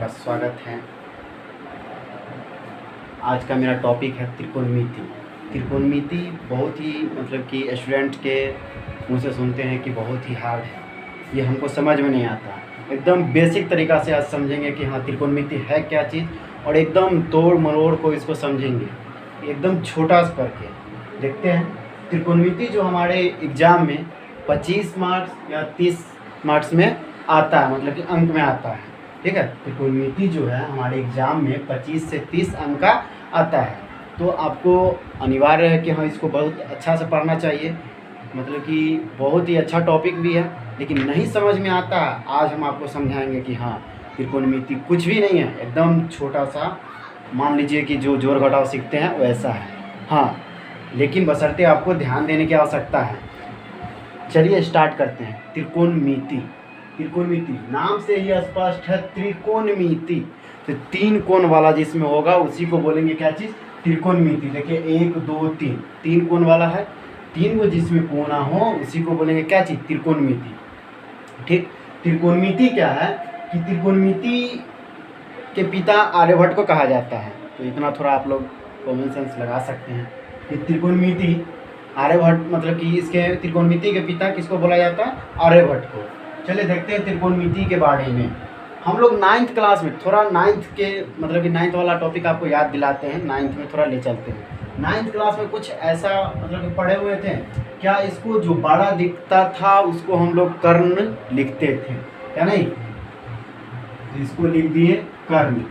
आपका स्वागत है। आज का मेरा टॉपिक है त्रिकोणमिति। त्रिकोणमिति बहुत ही कि स्टूडेंट के मुँह से सुनते हैं कि बहुत ही हार्ड है, ये हमको समझ में नहीं आता। एकदम बेसिक तरीक़ा से आज समझेंगे कि हाँ त्रिकोणमिति है क्या चीज़, और एकदम तोड़ मरोड़ को इसको समझेंगे, एकदम छोटा करके देखते हैं। त्रिकोणमिति जो हमारे एग्ज़ाम में 25 मार्क्स या 30 मार्क्स में आता है, मतलब कि अंक में आता है, ठीक है। त्रिकोणमिति जो है हमारे एग्ज़ाम में 25 से 30 अंक का आता है, तो आपको अनिवार्य है कि हाँ इसको बहुत अच्छा से पढ़ना चाहिए। मतलब कि बहुत ही अच्छा टॉपिक भी है, लेकिन नहीं समझ में आता। आज हम आपको समझाएंगे कि हाँ त्रिकोणमिति कुछ भी नहीं है, एकदम छोटा सा, मान लीजिए कि जो जोड़ घटाव सीखते हैं वैसा है। हाँ, लेकिन बशर्ते आपको ध्यान देने की आवश्यकता है। चलिए स्टार्ट करते हैं। त्रिकोणमिति, त्रिकोणमिति नाम से ही स्पष्ट है, त्रिकोणमिति तो 3 कोण वाला जिसमें होगा उसी को बोलेंगे क्या चीज़, त्रिकोणमिति। देखिए 1 2 3, 3 कोण वाला है, 3 को जिसमें कोना हो उसी को बोलेंगे क्या चीज़, त्रिकोणमिति। ठीक, त्रिकोणमिति क्या है कि त्रिकोणमिति के पिता आर्यभट्ट को कहा जाता है। तो इतना थोड़ा आप लोग कॉमन सेंस लगा सकते हैं कि त्रिकोणमिति आर्यभट्ट, मतलब कि इसके त्रिकोणमिति के पिता किसको बोला जाता है, आर्यभट्ट को। चलिए देखते हैं त्रिकोणमिति के बारे में। हम लोग 9th क्लास में थोड़ा 9th के मतलब कि 9th वाला टॉपिक आपको याद दिलाते हैं, 9th में थोड़ा ले चलते हैं। 9th क्लास में कुछ ऐसा मतलब कि पढ़े हुए थे क्या, इसको जो बड़ा दिखता था उसको हम लोग कर्ण लिखते थे, क्या नहीं, इसको लिख दिए कर्ण।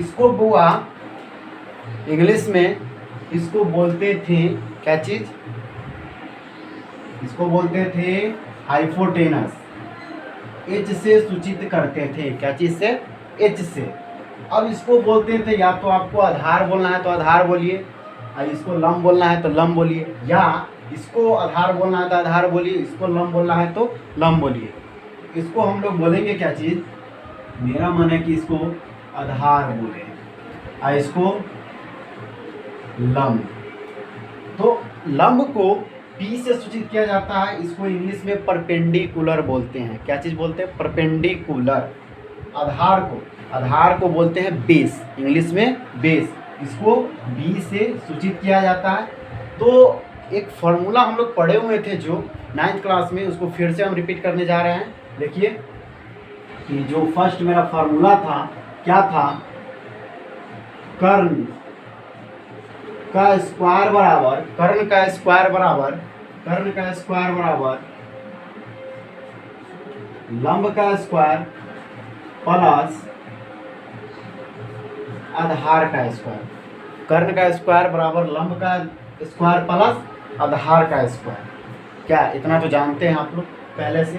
इसको बुआ इंग्लिश में इसको बोलते थे क्या चीज़, इसको बोलते थे हाइपोटेनस। एच से सूचित करते थे, क्या चीज़ से, एच से। अब इसको बोलते थे, या तो आपको आधार बोलना है तो आधार बोलिए, और इसको लंब बोलना है तो लंब बोलिए, या इसको आधार बोलना है तो आधार बोलिए, इसको लंब बोलना है तो लंब बोलिए। इसको हम लोग बोलेंगे क्या चीज़, मेरा मन है कि इसको आधार बोले और इसको लंब। तो लंब को पी से सूचित किया जाता है, इसको इंग्लिश में परपेंडिकुलर बोलते हैं। क्या चीज़ बोलते हैं, परपेंडिकुलर। आधार को बोलते हैं बेस, इंग्लिश में बेस, इसको बी से सूचित किया जाता है। तो एक फार्मूला हम लोग पढ़े हुए थे जो 9th क्लास में, उसको फिर से हम रिपीट करने जा रहे हैं। देखिए कि जो फर्स्ट मेरा फार्मूला था क्या था, कर्ण का स्क्वायर बराबर, कर्ण का स्क्वायर बराबर लंब का स्क्वायर प्लस आधार का स्क्वायर। कर्ण का स्क्वायर बराबर लंब का स्क्वायर प्लस आधार का स्क्वायर। क्या इतना तो जानते हैं आप लोग पहले से।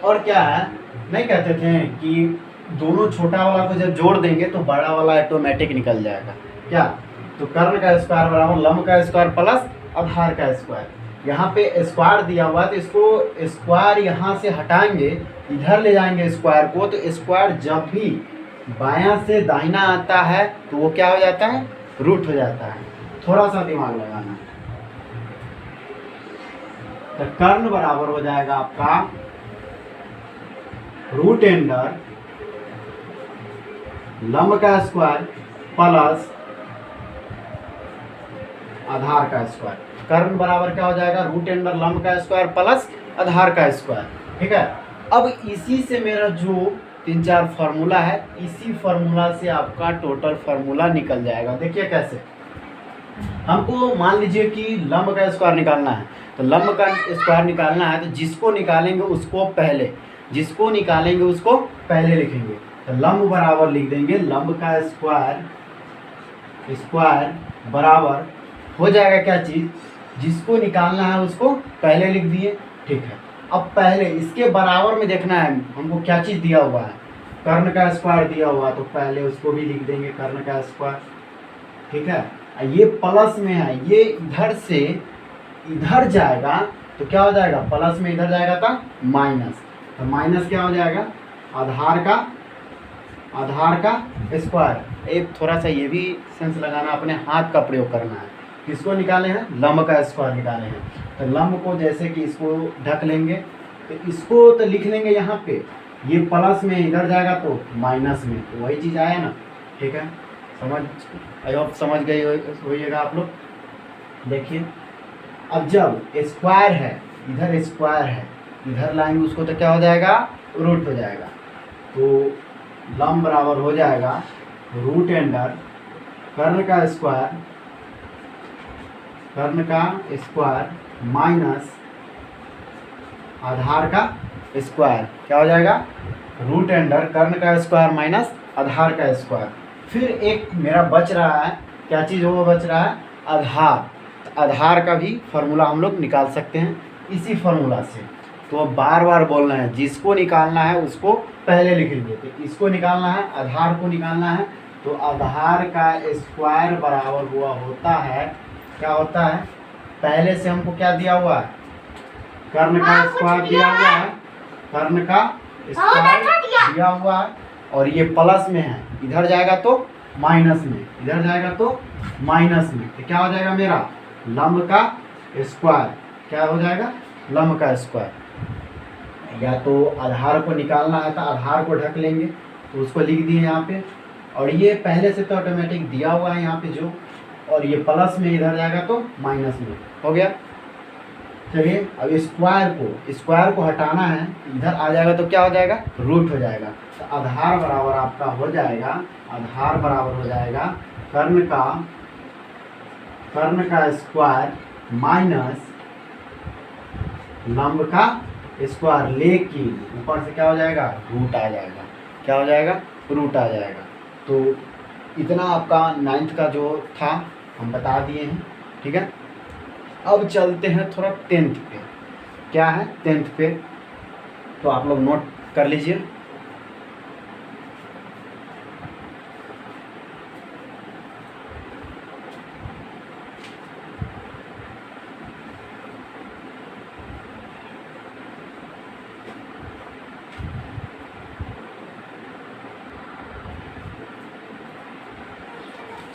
और क्या है, नहीं कहते थे कि दोनों छोटा वाला को जब जोड़ देंगे तो बड़ा वाला ऑटोमेटिक निकल जाएगा। क्या, तो कर्ण का स्क्वायर बराबर लंब का स्क्वायर प्लस आधार का स्क्वायर। यहाँ पे स्क्वायर दिया हुआ है तो इसको स्क्वायर यहाँ से हटाएंगे, इधर ले जाएंगे स्क्वायर को, तो स्क्वायर जब भी बायां से दाहिना आता है तो वो क्या हो जाता है, रूट हो जाता है। थोड़ा सा दिमाग लगाना। तो कर्ण बराबर हो जाएगा आपका रूट अंडर लंब का स्क्वायर प्लस आधार का स्क्वायर। कर्ण बराबर क्या हो जाएगा, रूट अंडर लंब का स्क्वायर प्लस आधार का स्क्वायर, ठीक है। अब इसी से मेरा जो 3-4 फार्मूला है, इसी फार्मूला से आपका टोटल फार्मूला निकल जाएगा। देखिए कैसे, हमको मान लीजिए कि लंब का स्क्वायर निकालना है, तो लंब का स्क्वायर निकालना है तो जिसको निकालेंगे उसको पहले लिखेंगे। तो लंब बराबर लिख देंगे लंब का स्क्वायर बराबर हो जाएगा क्या चीज़, जिसको निकालना है उसको पहले लिख दिए, ठीक है। अब पहले इसके बराबर में देखना है हमको क्या चीज़ दिया हुआ है, कर्ण का स्क्वायर दिया हुआ, तो पहले उसको भी लिख देंगे कर्ण का स्क्वायर, ठीक है। ये प्लस में है, ये इधर से इधर जाएगा तो क्या हो जाएगा, प्लस में इधर जाएगा तो माइनस, तो माइनस क्या हो जाएगा, आधार का स्क्वायर। एक थोड़ा सा ये भी सेंस लगाना, अपने हाथ का प्रयोग करना है। किसको निकाले हैं, लंब का स्क्वायर निकाले हैं। तो लंब को जैसे कि इसको ढक लेंगे, तो इसको तो लिख लेंगे यहाँ पे, ये प्लस में इधर जाएगा तो माइनस में, तो वही चीज़ आया ना। ठीक है, समझ, आई होप समझ गए होइएगा आप लोग। देखिए अब जब स्क्वायर है, इधर स्क्वायर है, इधर लाएंगे उसको तो क्या हो जाएगा, रूट हो जाएगा। तो लंब बराबर हो जाएगा रूट अंडर कर्ण का स्क्वायर माइनस आधार का स्क्वायर। क्या हो जाएगा, रूट अंडर कर्ण का स्क्वायर माइनस आधार का स्क्वायर। फिर एक मेरा बच रहा है, क्या चीज़ वो बच रहा है, आधार। आधार का भी फार्मूला हम लोग निकाल सकते हैं इसी फार्मूला से। तो अब बार बार बोलना है, जिसको निकालना है उसको पहले लिख लीजिए। तो इसको निकालना है, आधार को निकालना है, तो आधार का स्क्वायर बराबर हुआ होता है, क्या होता है, पहले से हमको क्या दिया हुआ है, कर्ण का स्क्वायर दिया हुआ है, कर्ण का स्क्वायर दिया हुआ है, और ये प्लस में है, इधर जाएगा तो माइनस में, इधर जाएगा तो माइनस में। तो क्या हो जाएगा मेरा लंब का स्क्वायर, क्या हो जाएगा, लंब का स्क्वायर। या तो आधार को निकालना है तो आधार को ढक लेंगे, तो उसको लिख दिए यहाँ पे, और ये पहले से तो ऑटोमेटिक दिया हुआ है यहाँ पे जो, और ये प्लस में इधर जाएगा तो माइनस में, हो गया। चलिए अब स्क्वायर को हटाना है, इधर आ जाएगा तो क्या हो जाएगा, रूट हो जाएगा। तो आधार बराबर आपका हो जाएगा, आधार बराबर हो जाएगा कर्ण का स्क्वायर माइनस लंब का स्क्वायर, लेकिन ऊपर से क्या हो जाएगा, रूट आ जाएगा। क्या हो जाएगा, रूट आ जाएगा। तो इतना आपका 9th का जो था हम बता दिए हैं। ठीक है, अब चलते हैं थोड़ा 10th पे। क्या है 10th पे, तो आप लोग नोट कर लीजिए।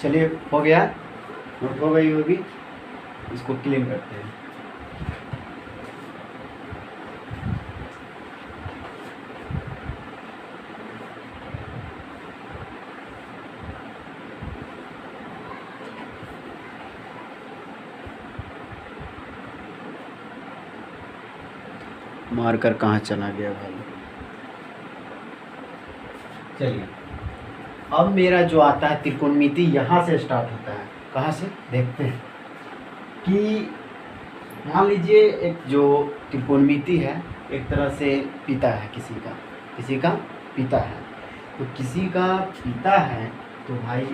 चलिए हो गया, नोट हो गई होगी, इसको क्लीन करते हैं। मार्कर कहाँ चला गया भाई। चलिए अब मेरा जो आता है त्रिकोणमिति, यहाँ से स्टार्ट होता है। कहाँ से देखते हैं कि मान लीजिए एक जो त्रिकोणमिति है, एक तरह से पिता है किसी का पिता है। तो किसी का पिता है तो भाई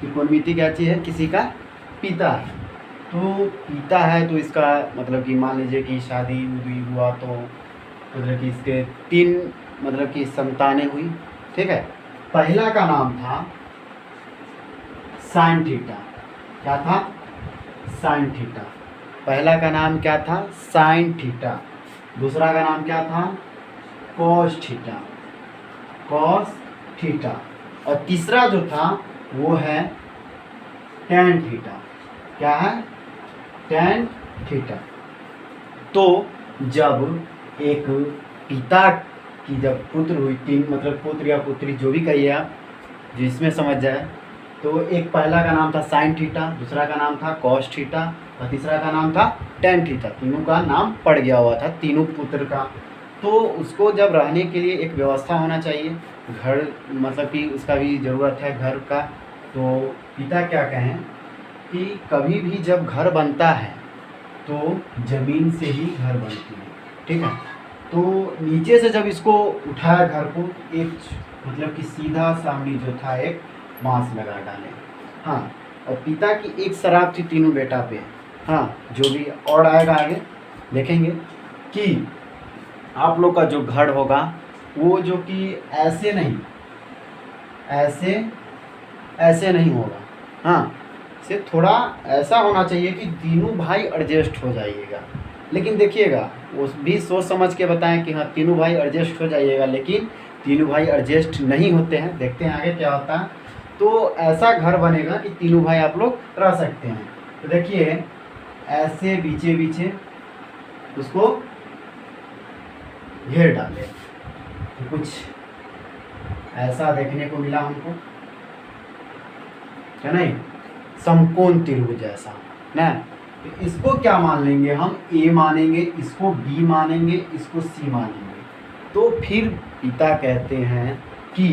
त्रिकोणमिति क्या चीज़ है, किसी का पिता है। तो पिता है तो इसका मतलब कि मान लीजिए कि शादी उदी हुआ तो मतलब कि इसके 3 मतलब कि संतानें हुई। ठीक है, पहला का नाम था साइन थीटा। क्या था, साइन थीटा। पहला का नाम क्या था, साइन थीटा। दूसरा का नाम क्या था, कॉस थीटा। और तीसरा जो था वो है टैन थीटा। क्या है, टैन थीटा। तो जब एक पिता की जब पुत्र हुई, 3 मतलब पुत्र या पुत्री जो भी कहिए आप, जिसमें समझ जाए, तो एक पहला का नाम था साइन थीटा, दूसरा का नाम था कॉस थीटा, और तीसरा का नाम था टैन थीटा। तीनों का नाम पड़ गया हुआ था, तीनों पुत्र का। तो उसको जब रहने के लिए एक व्यवस्था होना चाहिए, घर मतलब कि उसका भी ज़रूरत है घर का। तो पिता क्या कहें कि कभी भी जब घर बनता है तो ज़मीन से ही घर बनती है। ठीक है, तो नीचे से जब इसको उठाया घर को, एक मतलब कि सीधा सामने जो था एक बांस लगा डाले। हाँ, और पिता की एक शराब थी तीनों बेटा पे। हाँ, जो भी और आएगा आगे देखेंगे कि आप लोग का जो घर होगा वो जो कि ऐसे नहीं होगा। हाँ, सिर्फ थोड़ा ऐसा होना चाहिए कि तीनों भाई एडजस्ट हो जाइएगा। लेकिन देखिएगा वो भी सोच समझ के बताएं कि हाँ तीनों भाई एडजस्ट हो जाइएगा, लेकिन तीनों भाई एडजस्ट नहीं होते हैं। देखते हैं आगे क्या होता है। तो ऐसा घर बनेगा कि तीनों भाई आप लोग रह सकते हैं। तो देखिए ऐसे बीचे उसको घेर डाले। तो कुछ ऐसा देखने को मिला हमको, क्या नहीं, समकोण त्रिभुज ऐसा ना। तो इसको क्या मान लेंगे हम, ए मानेंगे, इसको बी मानेंगे, इसको सी मानेंगे। तो फिर पिता कहते हैं कि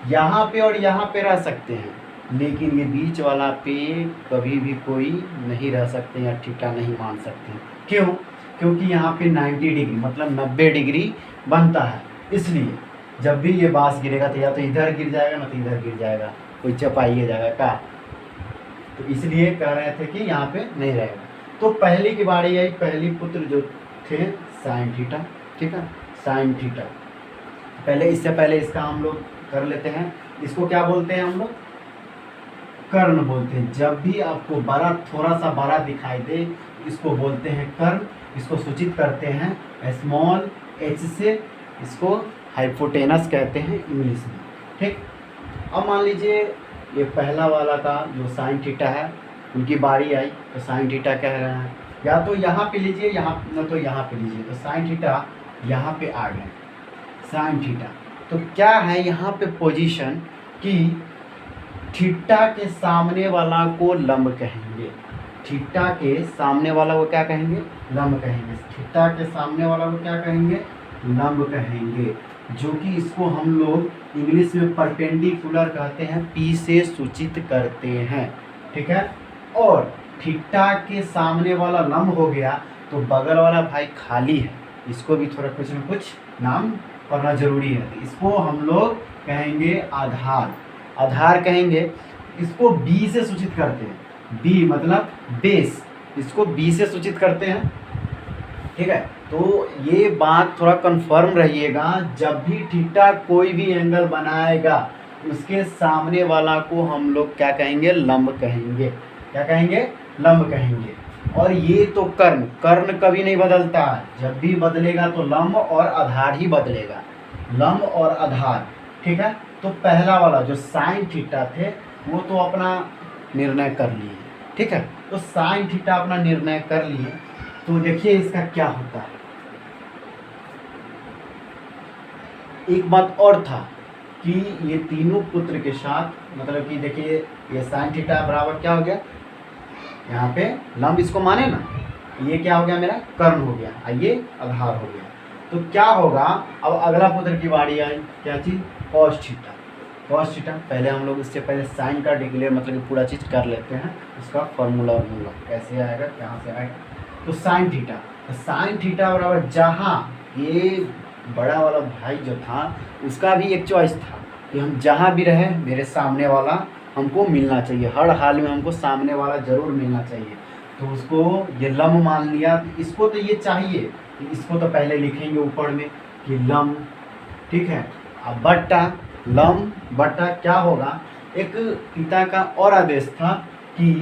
यहाँ पे और यहाँ पे रह सकते हैं, लेकिन ये बीच वाला पे कभी भी कोई नहीं रह सकते या थीटा नहीं मान सकते। क्यों? क्योंकि यहाँ पे 90 डिग्री मतलब 90 डिग्री बनता है, इसलिए जब भी ये बांस गिरेगा तो या तो इधर गिर जाएगा ना तो इधर गिर जाएगा, कोई चपाइए जाएगा का। तो इसलिए कह रहे थे कि यहाँ पे नहीं रहेगा। तो पहली की बारी आई, पहली पुत्र जो थे साइन थीटा, ठीक है, साइन थीटा। पहले इससे पहले इसका हम लोग कर लेते हैं, इसको क्या बोलते हैं हम लोग, कर्ण बोलते हैं। जब भी आपको बड़ा थोड़ा सा बड़ा दिखाई दे इसको बोलते हैं कर्ण, इसको सूचित करते हैं स्मॉल h से, इसको हाइपोटेनस कहते हैं इंग्लिश में, ठीक। अब मान लीजिए ये पहला वाला का जो साइन थीटा है उनकी बारी आई, तो साइन थीटा कह रहे हैं, या तो यहाँ पे लीजिए यहाँ न तो यहाँ पे लीजिए। तो साइन थीटा यहाँ पे आ गए, साइन थीटा। तो क्या है यहाँ पे पोजीशन कि थीटा के सामने वाला को लंब कहेंगे, थीटा के सामने वाला को क्या कहेंगे, लंब कहेंगे। थीटा के सामने वाला को क्या कहेंगे, लंब कहेंगे, जो कि इसको हम लोग इंग्लिश में परपेंडिकुलर कहते हैं, पी से सूचित करते हैं, ठीक है। और थीटा के सामने वाला लंब हो गया तो बगल वाला भाई खाली है, इसको भी थोड़ा कुछ न कुछ नाम पढ़ना जरूरी है। तो इसको हम लोग कहेंगे आधार, आधार कहेंगे। इसको बी से सूचित करते हैं, बी मतलब बेस, इसको बी से सूचित करते हैं, ठीक है। तो ये बात थोड़ा कंफर्म रहिएगा, जब भी थीटा कोई भी एंगल बनाएगा उसके सामने वाला को हम लोग क्या कहेंगे, लंब कहेंगे। क्या कहेंगे, लंब कहेंगे। और ये तो कर्ण, कर्ण कभी नहीं बदलता, जब भी बदलेगा तो लंब और आधार ही बदलेगा, लंब और आधार, ठीक है। तो पहला वाला जो साइन थीटा थे वो तो अपना निर्णय कर लिए, ठीक है। तो साइन थीटा अपना निर्णय कर लिए, तो देखिए इसका क्या होता है। एक बात और था कि ये तीनों पुत्र के साथ मतलब कि देखिए ये साइन थीटा बराबर क्या हो गया, यहाँ पे लंब इसको माने ना, ये क्या हो गया मेरा कर्ण हो गया, ये आधार हो गया। तो क्या होगा, अब अगला पुत्र की बारी आई, क्या चीज़, कॉस थीटा। कॉस थीटा पहले हम लोग इससे पहले साइन का डिक्लेयर मतलब कि पूरा चीज़ कर लेते हैं, उसका फॉर्मूला वॉर्मूला कैसे आएगा, कहाँ से आएगा। तो साइन थीटा, तो साइन थीटा बराबर जहाँ ये बड़ा वाला भाई जो था उसका भी एक चॉइस था कि हम जहाँ भी रहे मेरे सामने वाला हमको मिलना चाहिए, हर हाल में हमको सामने वाला ज़रूर मिलना चाहिए। तो उसको ये लंब मान लिया, तो इसको तो ये चाहिए, इसको तो पहले लिखेंगे ऊपर में कि लंब, ठीक है। अब बट्टा लंब बट्टा क्या होगा, एक पिता का और आदेश था कि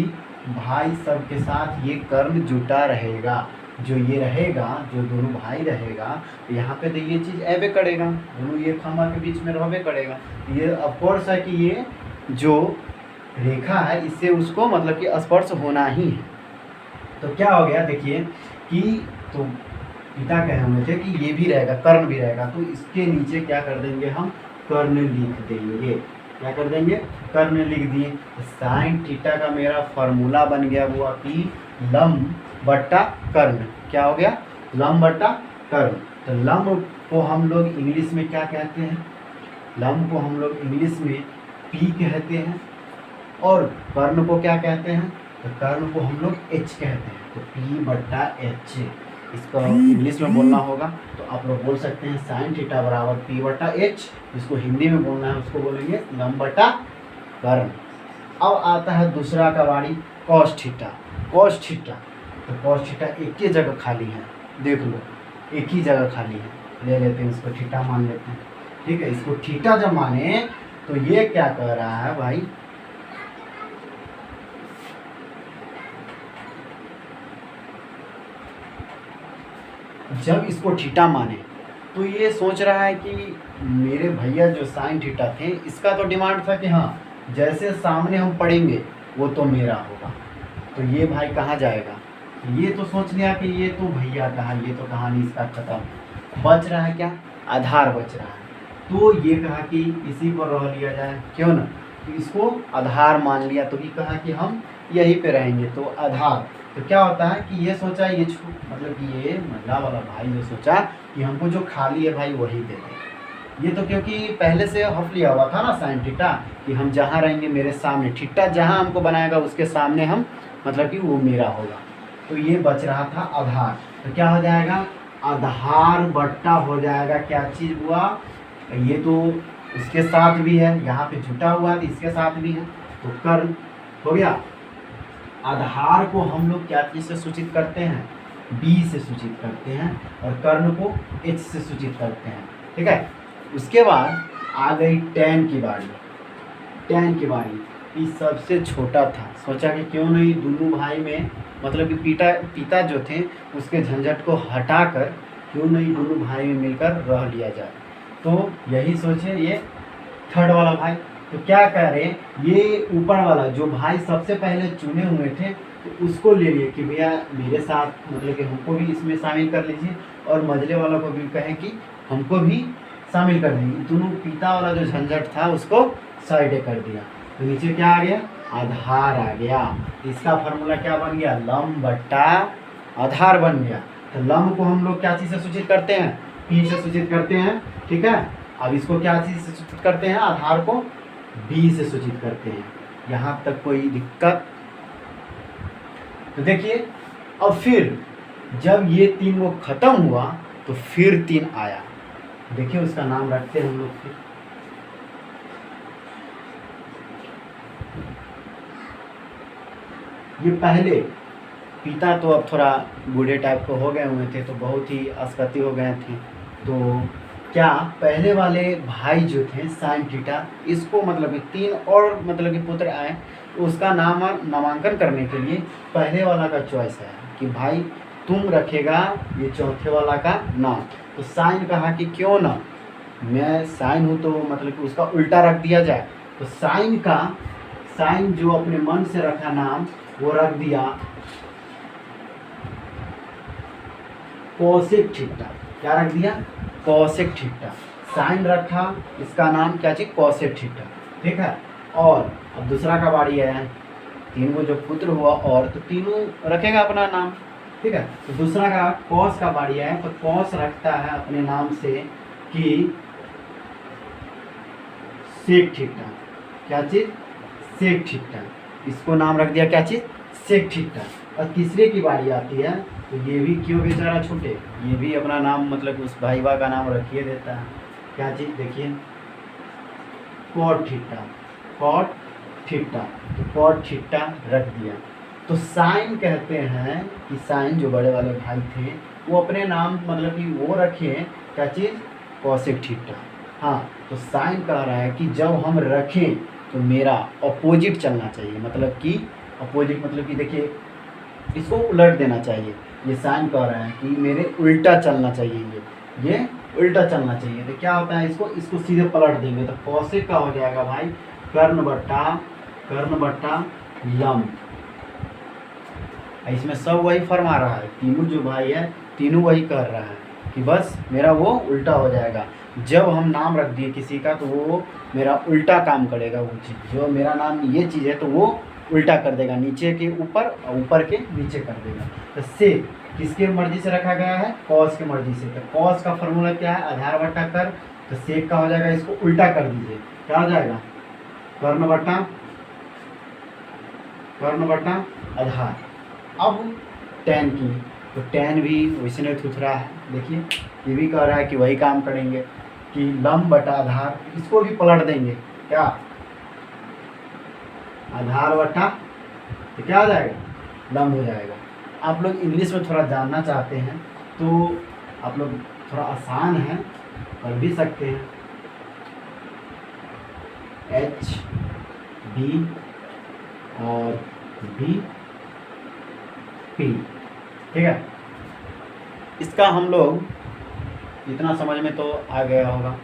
भाई सब के साथ ये कर्ण जुटा रहेगा, जो ये रहेगा, जो दोनों भाई रहेगा, तो यहाँ पे तो ये चीज़ ऐबे करेगा, दोनों ये खम्भा के बीच में रहबे करेगा। ये ऑफकोर्स है कि ये जो रेखा है इससे उसको मतलब कि स्पर्श होना ही है। तो क्या हो गया देखिए कि तो पिता कहे हुए थे कि ये भी रहेगा, कर्ण भी रहेगा, तो इसके नीचे क्या कर देंगे हम, कर्ण लिख देंगे। क्या कर देंगे, कर्ण लिख दिए। साइन थीटा का मेरा फॉर्मूला बन गया वो कि लंब बट्टा कर्ण, क्या हो गया, लंब बट्टा कर्ण। तो लंब को हम लोग इंग्लिश में क्या कहते हैं, लंब को हम लोग इंग्लिश में पी कहते हैं, और कर्ण को क्या कहते हैं, तो कर्ण को हम लोग एच कहते हैं। तो पी बट्टा एच, इसको इंग्लिश में बोलना होगा तो आप लोग बोल सकते हैं साइन थीटा बराबर पी बट्टा एच। इसको हिंदी में बोलना है उसको बोलेंगे लंब बट्टा कर्ण। अब आता है दूसरा का बारी, कॉस थीटा। कॉस थीटा, तो कॉस थीटा एक ही जगह खाली है, देख लो एक ही जगह खाली है, ले लेते हैं इसको थीटा मान लेते हैं, ठीक है। इसको थीटा जब माने तो ये क्या कह रहा है भाई, जब इसको थीटा माने तो ये सोच रहा है कि मेरे भैया जो साइन थीटा थे इसका तो डिमांड था कि हाँ जैसे सामने हम पढ़ेंगे वो तो मेरा होगा। तो ये भाई कहाँ जाएगा, ये तो सोच लिया कि ये तो भैया कहा, ये तो कहानी इसका खत्म। बच रहा है क्या? आधार बच रहा है। तो ये कहा कि इसी को रह लिया जाए, क्यों ना, तो इसको आधार मान लिया, तो ये कहा कि हम यहीं पे रहेंगे, तो आधार। तो क्या होता है कि ये सोचा, ये मतलब कि ये महिला वाला भाई जो सोचा कि हमको जो खाली है भाई वही दे दे। ये तो क्योंकि पहले से हफ लिया हुआ था ना साइन थीटा, कि हम जहाँ रहेंगे मेरे सामने, थीटा जहाँ हमको बनाएगा उसके सामने हम, मतलब कि वो मेरा होगा। तो ये बच रहा था आधार, तो क्या हो जाएगा? आधार बट्टा हो जाएगा क्या चीज़ हुआ? ये तो इसके साथ भी है, यहाँ पे जुटा हुआ है तो इसके साथ भी है, तो कर्ण हो गया। आधार को हम लोग क्या चीज़ से सूचित करते हैं? बी से सूचित करते हैं, और कर्ण को एच से सूचित करते हैं, ठीक है। उसके बाद आ गई टैन की बारी। टैन की बारी ये सबसे छोटा था, सोचा कि क्यों नहीं दोनों भाई में, मतलब कि पिता जो थे उसके झंझट को हटाकर क्यों नहीं दोनों भाई में मिलकर रह लिया जाए। तो यही सोचे ये थर्ड वाला भाई। तो क्या कह रहे हैं, ये ऊपर वाला जो भाई सबसे पहले चुने हुए थे तो उसको ले लिए कि भैया मेरे साथ, मतलब कि हमको भी इसमें शामिल कर लीजिए, और मझले वाला को भी कहें कि हमको भी शामिल कर दीजिए। दोनों पिता वाला जो झंझट था उसको साइड कर दिया, तो नीचे क्या आ गया? आधार आ गया। इसका फार्मूला क्या बन गया? लंब बट्टा आधार बन गया। तो लंब को हम लोग क्या चीज़ से सूचित करते हैं? पी से सूचित करते हैं, ठीक है। अब इसको क्या चीज़ से सूचित करते हैं? आधार को बी से सूचित करते हैं। यहाँ तक कोई दिक्कत? तो देखिए, अब फिर जब ये तीन वो खत्म हुआ तो फिर तीन आया। देखिए उसका नाम रखते हैं हम लोग फिर। ये पहले पिता तो अब थोड़ा बूढ़े टाइप को हो गए हुए थे, तो बहुत ही अस्कती हो गए थे। तो क्या पहले वाले भाई जो थे साइन थीटा, इसको मतलब कि तीन और मतलब कि पुत्र आए, उसका नामांकन करने के लिए पहले वाला का चॉइस है कि भाई तुम रखेगा ये चौथे वाला का नाम। तो साइन कहा कि क्यों ना, मैं साइन हूँ तो मतलब कि उसका उल्टा रख दिया जाए। तो साइन जो अपने मन से रखा नाम वो रख दिया कोसेक थीटा। क्या रख दिया? Cosec theta. साइन रखा, इसका नाम क्या चीज? कोसेक थीटा, ठीक है। और अब दूसरा का बारी है, तीनों जो पुत्र हुआ और, तो तीनों रखेगा अपना नाम, ठीक है। तो दूसरा का कॉस का बारी है, तो कॉस रखता है अपने नाम से कि सेक थीटा। क्या चीज? Sec theta. इसको नाम रख दिया क्या चीज? Sec theta. और तीसरे की बारी आती है, तो ये भी क्यों बेचारा छूटे, ये भी अपना नाम मतलब उस भाईवा का नाम रखिए देता है। क्या चीज? देखिए कॉट थीटा। कॉट थीटा, तो कॉट थीटा रख दिया। तो साइन कहते हैं कि साइन जो बड़े वाले भाई थे वो अपने नाम मतलब कि वो रखे क्या चीज़? Cosec theta. हाँ, तो साइन कह रहा है कि जब हम रखें तो मेरा अपोजिट चलना चाहिए, मतलब कि अपोजिट मतलब कि देखिए इसको उलट देना चाहिए। ये साइन कह रहा है कि मेरे उल्टा चलना चाहिए, ये उल्टा चलना चाहिए। तो क्या होता है, इसको सीधे पलट देंगे तो कॉसेक का हो जाएगा भाई कर्ण बट्टा लंब। इसमें सब वही फरमा रहा है, तीनों जो भाई है तीनों वही कर रहा है कि बस मेरा वो उल्टा हो जाएगा। जब हम नाम रख दिए किसी का तो वो मेरा उल्टा काम करेगा, वो चीज़ जो मेरा नाम ये चीज़ है तो वो उल्टा कर देगा, नीचे के ऊपर और ऊपर के नीचे कर देगा। तो से किसके मर्जी से रखा गया है? कॉस के मर्जी से। तो कॉस का फॉर्मूला क्या है? आधार बट्टा कर। तो सेक का हो जाएगा, इसको उल्टा कर दीजिए, क्या हो जाएगा? कर्ण बट्टा आधार। अब टैन की, तो टैन भी वैसे थुथरा है। देखिए ये भी कह रहा है कि वही काम करेंगे कि लंब बटा आधार, इसको भी पलट देंगे, क्या आधार बटा, तो क्या हो जाएगा? लंब हो जाएगा। आप लोग इंग्लिश में थोड़ा जानना चाहते हैं तो आप लोग थोड़ा आसान है, कर भी सकते हैं। एच बी और बी पी, ठीक है। इसका हम लोग इतना समझ में तो आ गया होगा।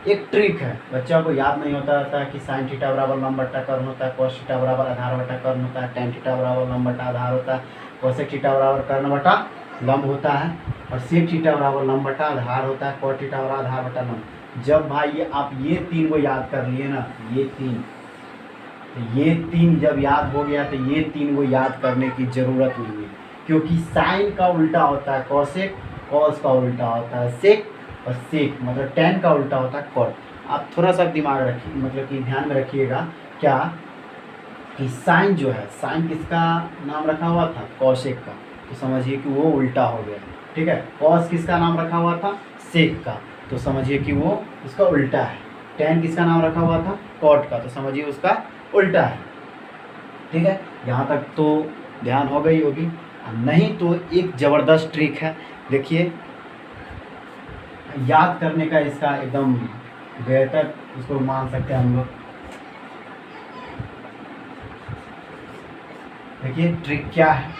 एक ट्रिक है, बच्चों को याद नहीं होता था कि साइन थीटा बराबर लंब बट्टा कर्ण होता है, कॉस थीटा बराबर आधार बट्टा कर्ण होता है, टैन थीटा बराबर लंब बट्टा आधार होता है। कोसेक थीटा बराबर कर्ण बटा लंब होता है, और सेक थीटा बराबर लंब बटा आधार होता है, कॉट थीटा बराबर आधार बटा लंब। जब भाई आप ये तीन को याद कर लिए ना, ये तीन जब याद हो गया तो ये तीन को याद करने की ज़रूरत नहीं है, क्योंकि साइन का उल्टा होता है कॉसेक, कॉस का उल्टा होता है सेक, और सेक मतलब टेन का उल्टा होता है कॉट। आप थोड़ा सा दिमाग रखिए, मतलब कि ध्यान में रखिएगा क्या कि साइन जो है, साइन किसका नाम रखा हुआ था, कॉसेक का, तो समझिए कि वो उल्टा हो गया। ठीक है, कॉस किसका नाम रखा हुआ था, सेक का, तो समझिए कि वो उसका उल्टा है। टेन किसका नाम रखा हुआ था, कॉट का, तो समझिए उसका उल्टा है। ठीक है, यहाँ तक तो ध्यान हो गई होगी। नहीं तो एक ज़बरदस्त ट्रिक है, देखिए याद करने का, इसका एकदम बेहतर उसको मान सकते हैं हम लोग। देखिए ट्रिक क्या है,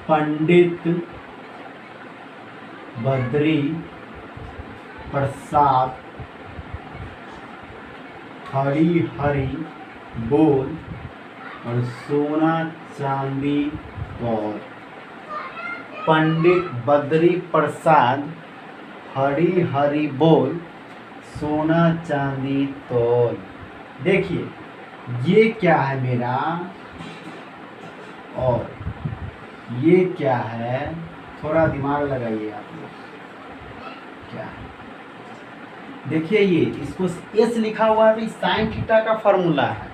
पंडित बद्री प्रसाद हरी हरी बोल और सोना चांदी तौल। पंडित बद्री प्रसाद हरी हरी बोल सोना चांदी तौल। देखिए ये क्या है मेरा, और ये क्या है, थोड़ा दिमाग लगाइए आप लोग, क्या है। देखिए ये इसको एस लिखा हुआ है, साइन थीटा का फॉर्मूला है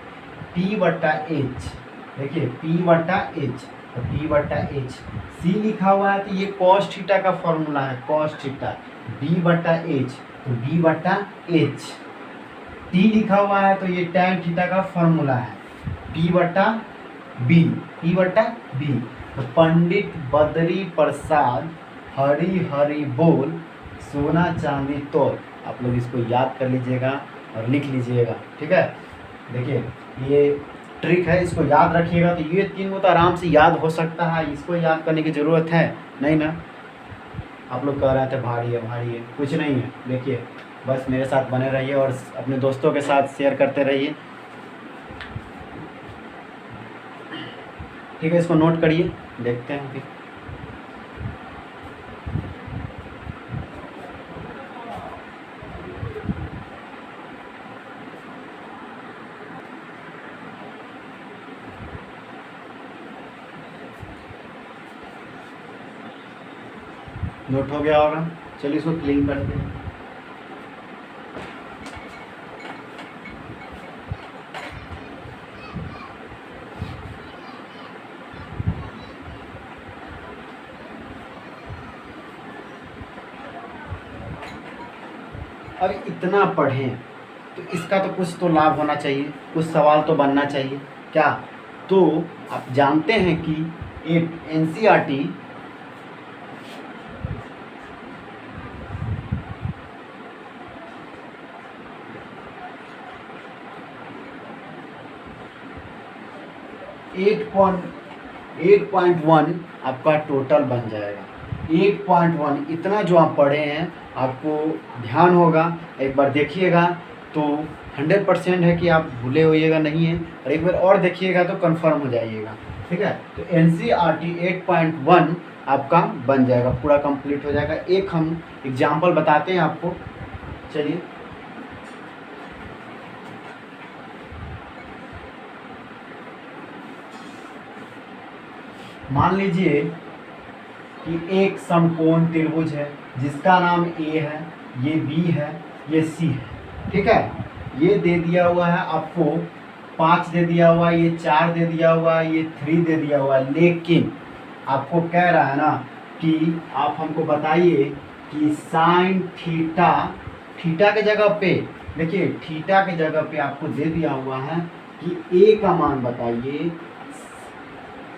P बटा एच। देखिए P बटा एच, तो P बटा एच। सी लिखा हुआ है तो ये कॉस थीटा का फॉर्मूला है, कॉस थीटा। B बटा एच, तो B बटा एच। टी लिखा हुआ है तो ये टैन थीटा का फॉर्मूला है, P बटा बी, P बटा बी। तो पंडित बद्री प्रसाद हरी हरी बोल सोना चांदी तौल। आप लोग इसको याद कर लीजिएगा और लिख लीजिएगा। ठीक है, देखिए ये ट्रिक है, इसको याद रखिएगा। तो ये तीन को तो आराम से याद हो सकता है, इसको याद करने की ज़रूरत है नहीं ना। आप लोग कह रहे थे भारी है, भारी है, कुछ नहीं है। देखिए बस मेरे साथ बने रहिए और अपने दोस्तों के साथ शेयर करते रहिए। ठीक है, इसको नोट करिए, देखते हैं फिर। नोट हो गया होगा, चलिए इसको क्लीन करते हैं। अब इतना पढ़ें तो इसका तो कुछ तो लाभ होना चाहिए, कुछ सवाल तो बनना चाहिए क्या। तो आप जानते हैं कि एक एनसीईआरटी एट पॉइंट वन आपका टोटल बन जाएगा। 8.1 इतना जो आप पढ़े हैं आपको ध्यान होगा, एक बार देखिएगा तो 100% है कि आप भूले होइएगा नहीं है, और एक बार और देखिएगा तो कंफर्म हो जाइएगा। ठीक है, तो एनसीईआरटी 8.1 आपका बन जाएगा, पूरा कंप्लीट हो जाएगा। एक हम एग्जाम्पल बताते हैं आपको, चलिए। मान लीजिए कि एक समकोण त्रिभुज है जिसका नाम ए है, ये बी है, ये सी है। ठीक है, ये दे दिया हुआ है आपको 5 दे दिया हुआ है, ये 4 दे दिया हुआ है, ये 3 दे दिया हुआ है। लेकिन आपको कह रहा है ना कि आप हमको बताइए कि साइन थीटा, थीटा के जगह पे देखिए, थीटा के जगह पे आपको दे दिया हुआ है कि ए का मान बताइए,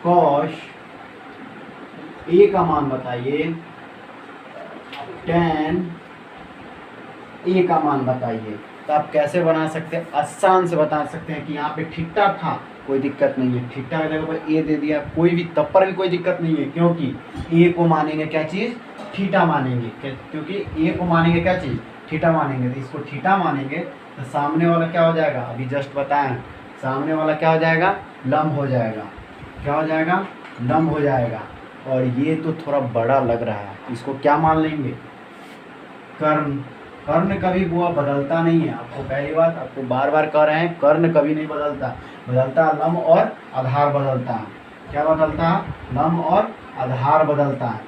कॉस ए का मान बताइए, tan ए का मान बताइए। तो आप कैसे बना सकते हैं, आसान से बता सकते हैं कि यहाँ पे थीटा था, कोई दिक्कत नहीं है, थीटा की जगह पर ए दे दिया, कोई भी तब पर भी कोई दिक्कत नहीं है, क्योंकि ए को मानेंगे क्या चीज़, थीटा मानेंगे, क्योंकि ए को मानेंगे क्या चीज़, थीटा मानेंगे। तो इसको थीटा मानेंगे तो सामने वाला क्या हो जाएगा, अभी जस्ट बताएं, सामने वाला क्या हो जाएगा, लंब हो जाएगा। क्या हो जाएगा, लंब हो जाएगा। और ये तो थोड़ा बड़ा लग रहा है, इसको क्या मान लेंगे, कर्ण। कर्ण कभी वो बदलता नहीं है, आपको पहली बात आपको बार बार कह रहे हैं, कर्ण कभी नहीं बदलता, बदलता लंब और आधार बदलता है। क्या बदलता है, लंब और आधार बदलता है।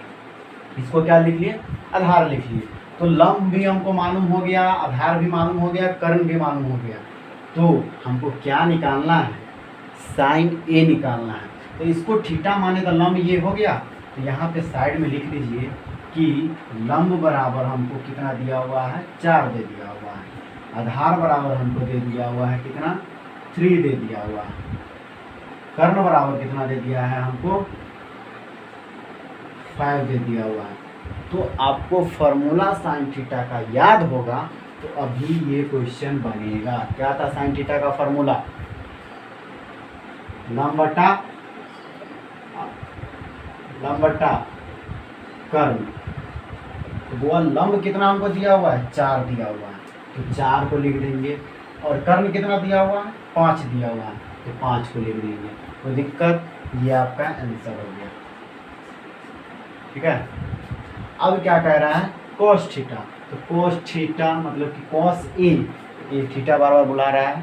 इसको क्या लिख लिए, आधार लिख लिए। तो लंब भी हमको मालूम हो गया, आधार भी मालूम हो गया, कर्ण भी मालूम हो गया। तो हमको क्या निकालना है, साइन ए निकालना है। तो इसको थीटा माने तो लंब ये हो गया। तो यहाँ पे साइड में लिख लीजिए कि लंब बराबर हमको कितना दिया हुआ है, 4 दे दिया हुआ है। आधार बराबर हमको दे दिया हुआ है कितना, 3 दे दिया हुआ है। कर्ण बराबर कितना दे दिया है हमको, 5 दे दिया हुआ है। तो आपको फॉर्मूला साइन थीटा का याद होगा तो अभी ये क्वेश्चन बनेगा। क्या था साइन थीटा का फॉर्मूला, लंब बटा कर्ण। तो वो लंब कितना हमको दिया हुआ है, 4 दिया हुआ है, तो 4 को लिख देंगे। और कर्ण कितना दिया हुआ है, 5 दिया हुआ है, तो 5 को लिख देंगे। कोई दिक्कत, ये आपका आंसर हो गया। ठीक है। अब क्या कह रहा है, cos थीटा। तो cos थीटा मतलब कि cos ए, ये थीटा बार बार बुला रहा है,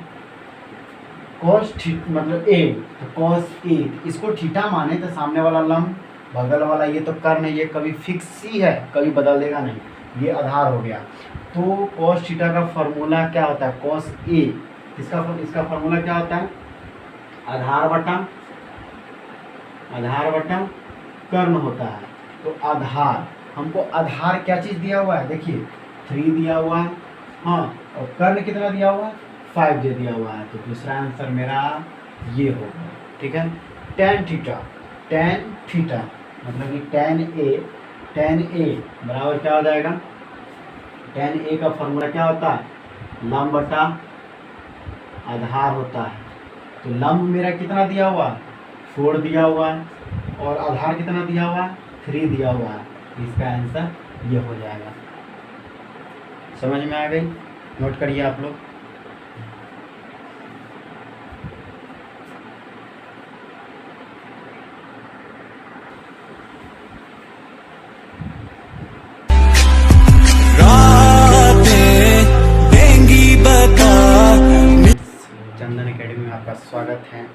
cos थीटा मतलब ए, तो cos ए। इसको थीटा माने तो सामने वाला लंब, बगल वाला ये तो कर्ण है, ये कभी फिक्स ही है, कभी बदलेगा नहीं, ये आधार हो गया। तो cos थीटा का फॉर्मूला क्या होता है, cos ए। इसका फॉर्मूला क्या होता है, आधार बटा कर्ण होता है। तो आधार, हमको आधार क्या चीज़ दिया हुआ है, देखिए 3 दिया हुआ है, हाँ, और कर्ण कितना दिया हुआ है, 5 दे दिया हुआ है। तो दूसरा आंसर मेरा ये होगा। ठीक है। tan थीटा मतलब कि tan ए बराबर क्या हो जाएगा, tan ए का फॉर्मूला क्या होता है, लंब बटा आधार होता है। तो लंब मेरा कितना दिया हुआ है, 4 दिया हुआ है, और आधार कितना दिया हुआ है, 3 दिया हुआ है। इसका आंसर ये हो जाएगा। समझ में आ गई, नोट करिए आप लोग। चंदन एकेडमी में आपका स्वागत है।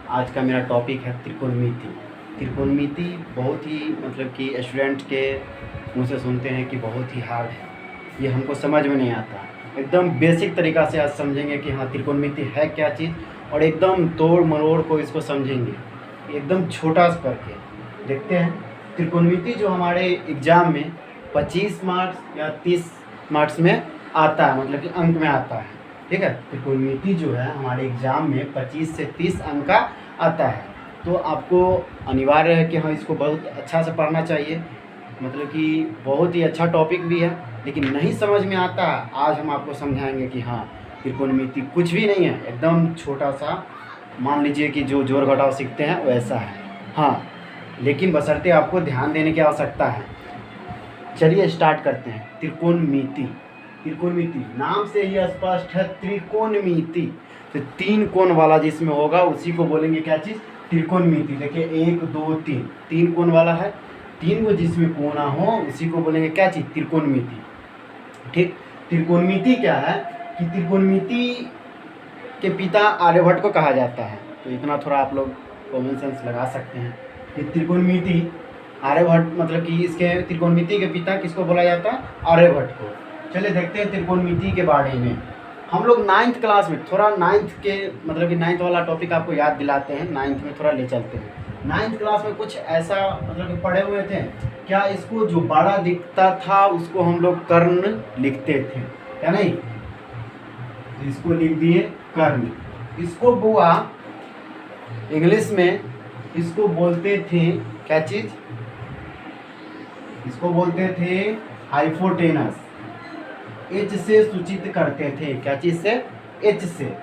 आज का मेरा टॉपिक है त्रिकोणमिति। त्रिकोणमिति बहुत ही मतलब कि स्टूडेंट के मुँह से सुनते हैं कि बहुत ही हार्ड है, ये हमको समझ में नहीं आता। एकदम बेसिक तरीक़ा से आज समझेंगे कि हाँ त्रिकोणमिति है क्या चीज़, और एकदम तोड़ मरोड़ को इसको समझेंगे, एकदम छोटा करके देखते हैं। त्रिकोणमिति जो हमारे एग्ज़ाम में 25 मार्क्स या 30 मार्क्स में आता है, मतलब कि अंक में आता है। ठीक है। त्रिकोणमिति जो है हमारे एग्ज़ाम में 25 से 30 अंक का आता है। तो आपको अनिवार्य है कि हाँ इसको बहुत अच्छा से पढ़ना चाहिए, मतलब कि बहुत ही अच्छा टॉपिक भी है, लेकिन नहीं समझ में आता। आज हम आपको समझाएंगे कि हाँ त्रिकोणमिति कुछ भी नहीं है, एकदम छोटा सा, मान लीजिए कि जो जोड़ घटाव सीखते हैं वैसा है। हाँ, लेकिन बशर्ते आपको ध्यान देने की आवश्यकता है। चलिए स्टार्ट करते हैं। त्रिकोणमिति नाम से ही स्पष्ट है, त्रिकोणमिति। तो 3 कोण वाला जिसमें होगा उसी को बोलेंगे क्या चीज़, त्रिकोणमिति। देखिए 1 2 3, 3 कोण वाला है, 3 को जिसमें कोना हो उसी को बोलेंगे क्या चीज़, त्रिकोणमिति। ठीक। त्रिकोणमिति क्या है कि त्रिकोणमिति के पिता आर्यभट्ट को कहा जाता है। तो इतना थोड़ा आप लोग कॉमन सेंस लगा सकते हैं कि त्रिकोणमिति आर्यभट्ट मतलब कि इसके त्रिकोणमिति के पिता किसको बोला जाता है, आर्यभट्ट को। चलिए देखते हैं त्रिकोणमिति के बारे में। हम लोग 9th क्लास में थोड़ा 9th के मतलब कि 9th वाला टॉपिक आपको याद दिलाते हैं, 9th में थोड़ा ले चलते हैं। 9th क्लास में कुछ ऐसा मतलब कि पढ़े हुए थे क्या, इसको जो बड़ा दिखता था उसको हम लोग कर्ण लिखते थे, क्या नहीं, इसको लिख दिए कर्ण। इसको बुआ इंग्लिश में इसको बोलते थे क्या चीज़, इसको बोलते थे हाइपोटेनस। एच से सूचित करते थे, क्या चीज़ से, एच से।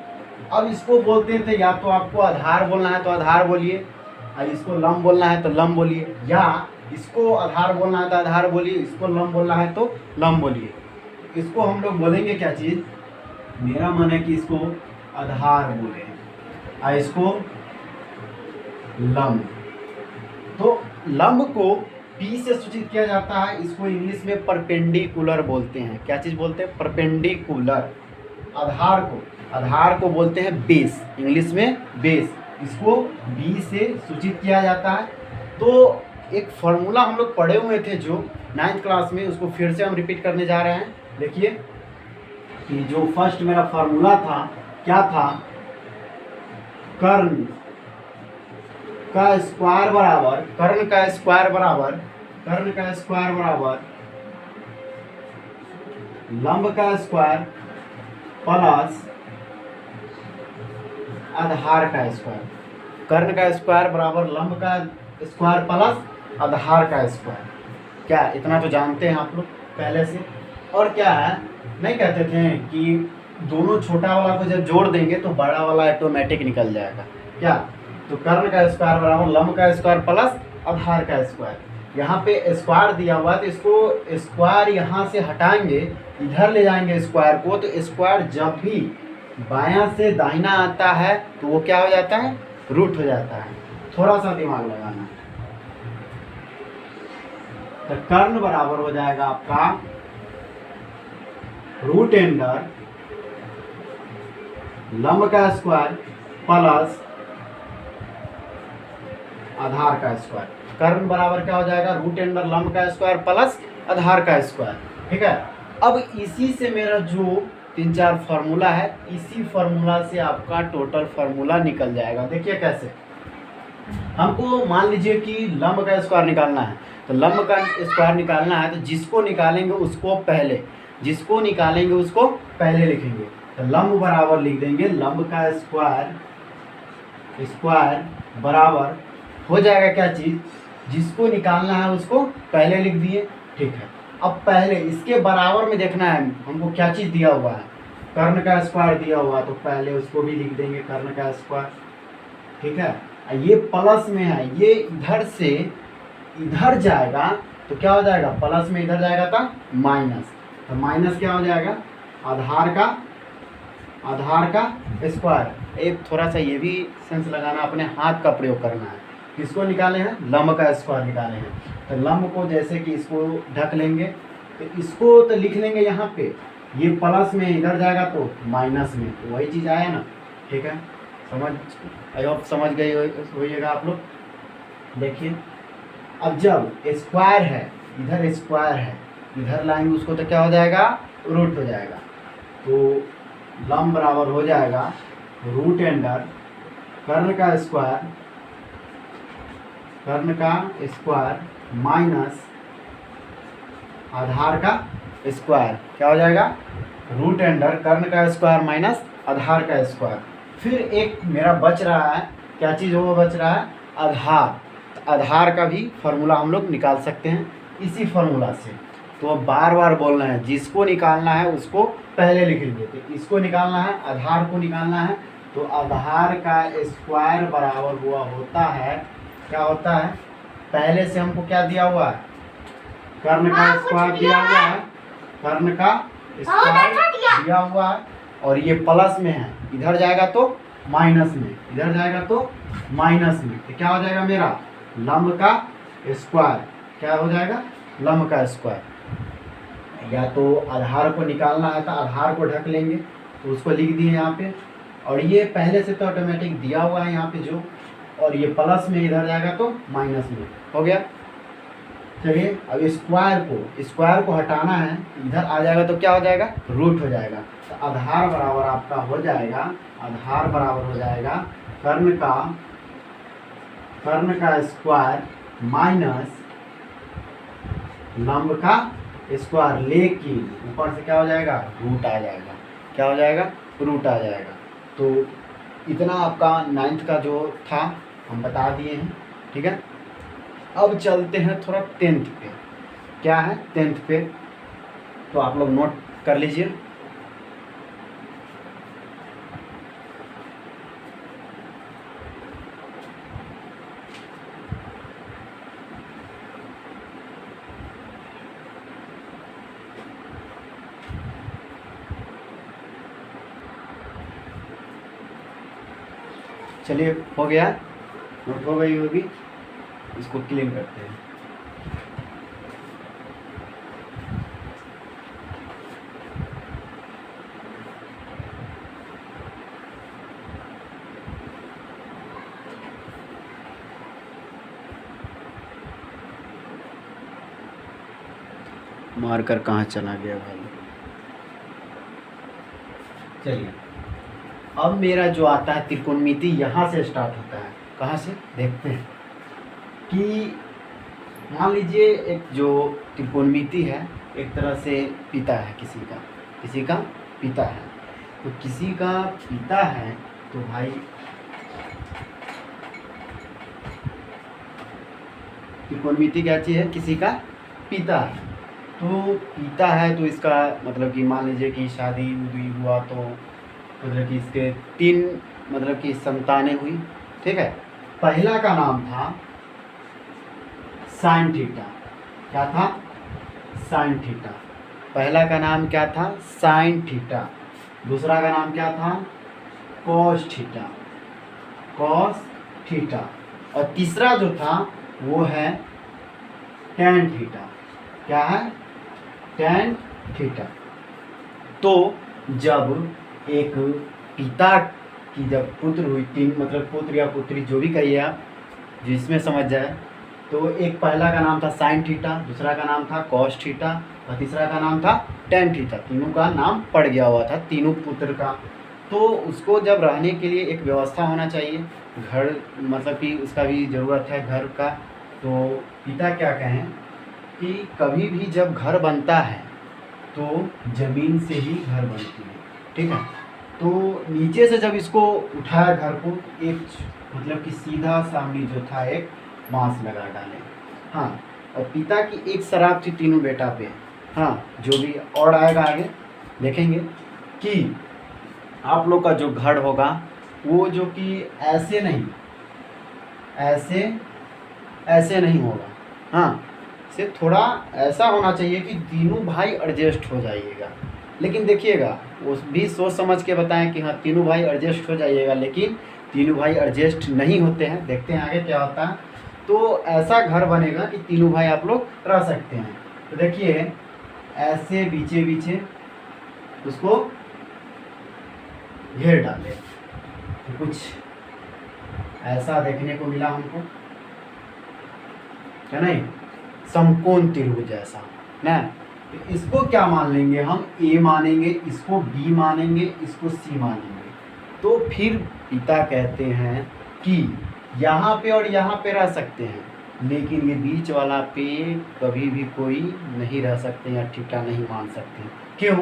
अब इसको बोलते थे, या तो आपको आधार बोलना है तो आधार बोलिए, और इसको लंब बोलना है तो लंब बोलिए, या इसको आधार बोलना है तो आधार बोलिए, इसको लंब बोलना है तो लंब बोलिए। इसको हम लोग बोलेंगे क्या चीज़, मेरा मन है कि इसको आधार बोले, और इसको लंब। तो लंब को P से सूचित किया जाता है, इसको इंग्लिश में परपेंडिकुलर बोलते हैं। क्या चीज़ बोलते हैं? परपेंडिकुलर। आधार को बोलते हैं बेस, इंग्लिश में बेस। इसको B से सूचित किया जाता है। तो एक फॉर्मूला हम लोग पढ़े हुए थे जो 9th क्लास में, उसको फिर से हम रिपीट करने जा रहे हैं। देखिए कि जो फर्स्ट मेरा फॉर्मूला था, क्या था? कर्ण का स्क्वायर बराबर लंब का स्क्वायर प्लस आधार का स्क्वायर। कर्ण का स्क्वायर बराबर लंब का स्क्वायर प्लस आधार का स्क्वायर। क्या इतना तो जानते हैं आप लोग पहले से। और क्या है, नहीं कहते थे कि दोनों छोटा वाला को जब जोड़ देंगे तो बड़ा वाला ऑटोमेटिक निकल जाएगा। क्या? तो कर्ण का स्क्वायर बराबर लंब का स्क्वायर प्लस आधार का स्क्वायर। यहाँ पे स्क्वायर दिया हुआ है तो इसको स्क्वायर यहाँ से हटाएंगे, इधर ले जाएंगे स्क्वायर को, तो स्क्वायर जब भी बायां से दाहिना आता है तो वो क्या हो जाता है? रूट हो जाता है। थोड़ा सा दिमाग लगाना। तो कर्ण बराबर हो जाएगा आपका रूट अंडर लंब का स्क्वायर प्लस आधार का स्क्वायर। कर्ण बराबर क्या हो जाएगा? रूट अंडर लंब का स्क्वायर प्लस आधार का स्क्वायर। ठीक है। अब इसी से मेरा जो 3-4 फार्मूला है, इसी फार्मूला से आपका टोटल फार्मूला निकल जाएगा। देखिए कैसे। हमको मान लीजिए कि लंब का स्क्वायर निकालना है, तो लंब का स्क्वायर निकालना है तो जिसको निकालेंगे उसको पहले लिखेंगे। तो लंब बराबर लिख देंगे लंब का स्क्वायर बराबर हो जाएगा क्या चीज़? जिसको निकालना है उसको पहले लिख दिए। ठीक है। अब पहले इसके बराबर में देखना है हमको क्या चीज़ दिया हुआ है। कर्ण का स्क्वायर दिया हुआ तो पहले उसको भी लिख देंगे कर्ण का स्क्वायर। ठीक है। ये प्लस में है, ये इधर से इधर जाएगा तो क्या हो जाएगा? प्लस में इधर जाएगा तो माइनस। तो माइनस क्या हो जाएगा? आधार का स्क्वायर। एक थोड़ा सा ये भी सेंस लगाना, अपने हाथ का प्रयोग करना है। किसको निकाले हैं? लंब का स्क्वायर निकाले हैं। तो लंब को जैसे कि इसको ढक लेंगे, तो इसको तो लिख लेंगे यहाँ पे, ये प्लस में इधर जाएगा तो माइनस में, तो वही चीज़ आया ना। ठीक है। आई होप समझ गए होइएगा आप लोग। देखिए अब जब स्क्वायर है, इधर लाएंगे उसको तो क्या हो जाएगा? रूट हो जाएगा। तो लंब बराबर हो जाएगा रूट अंडर कर्ण का स्क्वायर माइनस आधार का स्क्वायर। क्या हो जाएगा? रूट अंडर कर्ण का स्क्वायर माइनस आधार का स्क्वायर। फिर एक मेरा बच रहा है, क्या चीज़ वो बच रहा है? आधार। आधार का भी फार्मूला हम लोग निकाल सकते हैं इसी फार्मूला से। तो अब बार बार बोलना है, जिसको निकालना है उसको पहले लिख लीजिए। तो इसको निकालना है, आधार को निकालना है, तो आधार का स्क्वायर बराबर हुआ होता है, क्या होता है? पहले से हमको क्या दिया हुआ है? कर्ण का स्क्वायर दिया हुआ है, कर्ण का स्क्वायर दिया हुआ है, और ये प्लस में है, इधर जाएगा तो माइनस में, इधर जाएगा तो माइनस में। तो क्या हो जाएगा मेरा? लंब का स्क्वायर। क्या हो जाएगा? लंब का स्क्वायर। या तो आधार को निकालना है तो आधार को ढक लेंगे, तो उसको लिख दिए यहाँ पे, और ये पहले से तो ऑटोमेटिक दिया हुआ है यहाँ पे जो, और ये प्लस में इधर जाएगा तो माइनस में हो गया। चलिए अब स्क्वायर को हटाना है, इधर आ जाएगा तो क्या हो जाएगा? रूट हो जाएगा। तो आधार बराबर आपका हो जाएगा, कर्ण का स्क्वायर माइनस लंब का स्क्वायर, लेकिन ऊपर से क्या हो जाएगा? रूट आ जाएगा। क्या हो जाएगा? रूट आ जाएगा। तो इतना आपका 9th का जो था हम बता दिए हैं। ठीक है। अब चलते हैं थोड़ा 10th पे। क्या है 10th पे? तो आप लोग नोट कर लीजिए। चलिए हो गया। नोट हो गई होगी, इसको क्लीन करते हैं। मार्कर कहाँ चला गया भाई? चलिए, अब मेरा जो आता है त्रिकोणमिति यहाँ से स्टार्ट होता है। कहाँ से देखते हैं कि मान लीजिए एक जो त्रिकोणमिति है एक तरह से पिता है किसी का पिता है। तो किसी का पिता है तो भाई त्रिकोणमिति क्या चीज़ है? किसी का पिता है। तो पिता है तो इसका मतलब कि मान लीजिए कि शादी उदी हुआ तो मतलब कि इसके 3 मतलब कि संतानें हुई, ठीक है। पहला का नाम था साइन थीटा। क्या था? Sine theta. पहला का नाम क्या था? Sine theta. दूसरा का नाम क्या था? Cos theta. Cos theta. और तीसरा जो था वो है टैन थीटा। क्या है? Tan theta. तो जब एक पिता की जब पुत्र हुई, 3 मतलब पुत्र या पुत्री जो भी कहिए आप, जिसमें समझ जाए, तो एक पहला का नाम था साइन थीटा, दूसरा का नाम था कॉस थीटा और तीसरा का नाम था टैन थीटा। तीनों का नाम पड़ गया हुआ था, तीनों पुत्र का। तो उसको जब रहने के लिए एक व्यवस्था होना चाहिए, घर मतलब कि उसका भी ज़रूरत है घर का। तो पिता क्या कहें कि कभी भी जब घर बनता है तो ज़मीन से ही घर बनती है, ठीक है। तो नीचे से जब इसको उठाया घर को, एक मतलब कि सीधा सामने जो था एक बांस लगा डाले। हाँ, और पिता की एक शराब थी तीनों बेटा पे। हाँ, जो भी और आएगा आगे देखेंगे कि आप लोग का जो घर होगा वो जो कि ऐसे नहीं होगा। हाँ, से थोड़ा ऐसा होना चाहिए कि तीनों भाई एडजस्ट हो जाइएगा। लेकिन देखिएगा वो भी सोच समझ के बताएं कि हाँ तीनों भाई एडजस्ट हो जाइएगा, लेकिन तीनों भाई एडजस्ट नहीं होते हैं। देखते हैं आगे क्या होता है। तो ऐसा घर बनेगा कि तीनों भाई आप लोग रह सकते हैं। तो देखिए ऐसे बीचे उसको घेर डाले तो कुछ ऐसा देखने को मिला हमको, क्या नहीं? समकोण त्रिभुज जैसा ना। तो इसको क्या मान लेंगे हम? ए मानेंगे, इसको बी मानेंगे, इसको सी मानेंगे। तो फिर पिता कहते हैं कि यहाँ पे और यहाँ पे रह सकते हैं, लेकिन ये बीच वाला पे कभी भी कोई नहीं रह सकते या थीटा नहीं मान सकते। क्यों?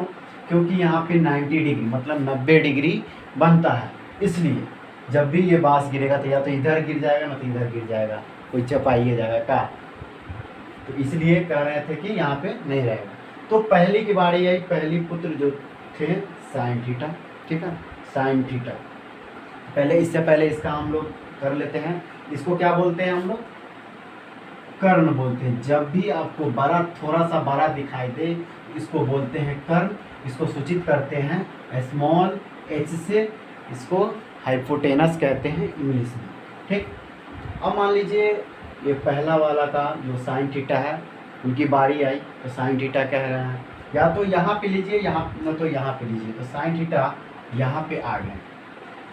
क्योंकि यहाँ पे 90 डिग्री मतलब 90 डिग्री बनता है। इसलिए जब भी ये बांस गिरेगा तो या तो इधर गिर जाएगा ना तो इधर गिर जाएगा, कोई चपाइए जाएगा का। तो इसलिए कह रहे थे कि यहाँ पे नहीं रहेगा। तो पहली की बारी आई, पहली पुत्र जो थे साइन थीटा, ठीक है, साइन थीटा। पहले इससे पहले इसका हम लोग कर लेते हैं। इसको क्या बोलते हैं हम लोग? कर्ण बोलते हैं। जब भी आपको बड़ा थोड़ा सा बड़ा दिखाई दे इसको बोलते हैं कर्ण। इसको सूचित करते हैं स्मॉल h से, इसको हाइपोटेनस कहते हैं इंग्लिश में, ठीक। अब मान लीजिए ये पहला वाला का जो साइन थीटा है उनकी बारी आई तो साइन थीटा कह रहे हैं, या तो यहाँ पे लीजिए यहाँ न तो यहाँ पे लीजिए। तो साइन थीटा यहाँ पे आ गए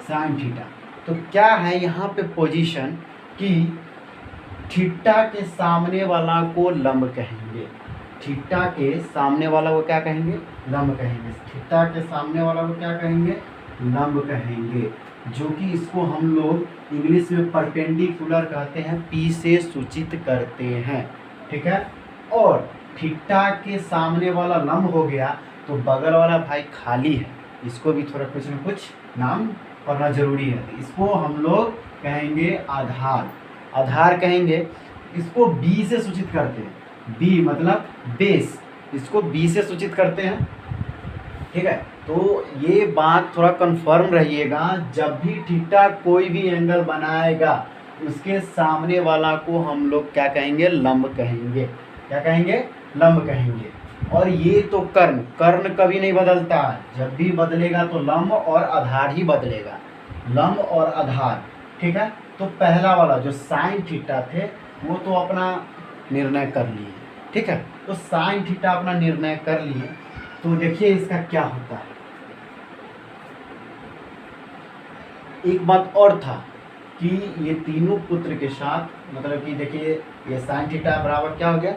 साइन थीटा। तो क्या है यहाँ पे पोजीशन कि थीटा के सामने वाला को लंब कहेंगे। थीटा के सामने वाला को क्या कहेंगे? लंब कहेंगे। थीटा के सामने वाला को क्या कहेंगे? लंब कहेंगे, जो कि इसको हम लोग इंग्लिश में परपेंडिकुलर कहते हैं, पी से सूचित करते हैं, ठीक है। और थीटा के सामने वाला लंब हो गया तो बगल वाला भाई खाली है, इसको भी थोड़ा कुछ न कुछ नाम पढ़ना जरूरी है। तो इसको हम लोग कहेंगे आधार, आधार कहेंगे। इसको बी से सूचित करते हैं, बी मतलब बेस, इसको बी से सूचित करते हैं, ठीक है। तो ये बात थोड़ा कंफर्म रहिएगा, जब भी थीटा कोई भी एंगल बनाएगा उसके सामने वाला को हम लोग क्या कहेंगे? लंब कहेंगे। क्या कहेंगे? लंब कहेंगे। और ये तो कर्ण, कर्ण कभी नहीं बदलता है, जब भी बदलेगा तो लंब और आधार ही बदलेगा, लंब और आधार, ठीक है। तो पहला वाला जो साइन थीटा थे वो तो अपना निर्णय कर लिए, ठीक है। तो साइन थीटा अपना निर्णय कर लिए, तो देखिए इसका क्या होता है। एक बात और था कि ये तीनों पुत्र के साथ मतलब कि देखिए ये साइन थीटा बराबर क्या हो गया,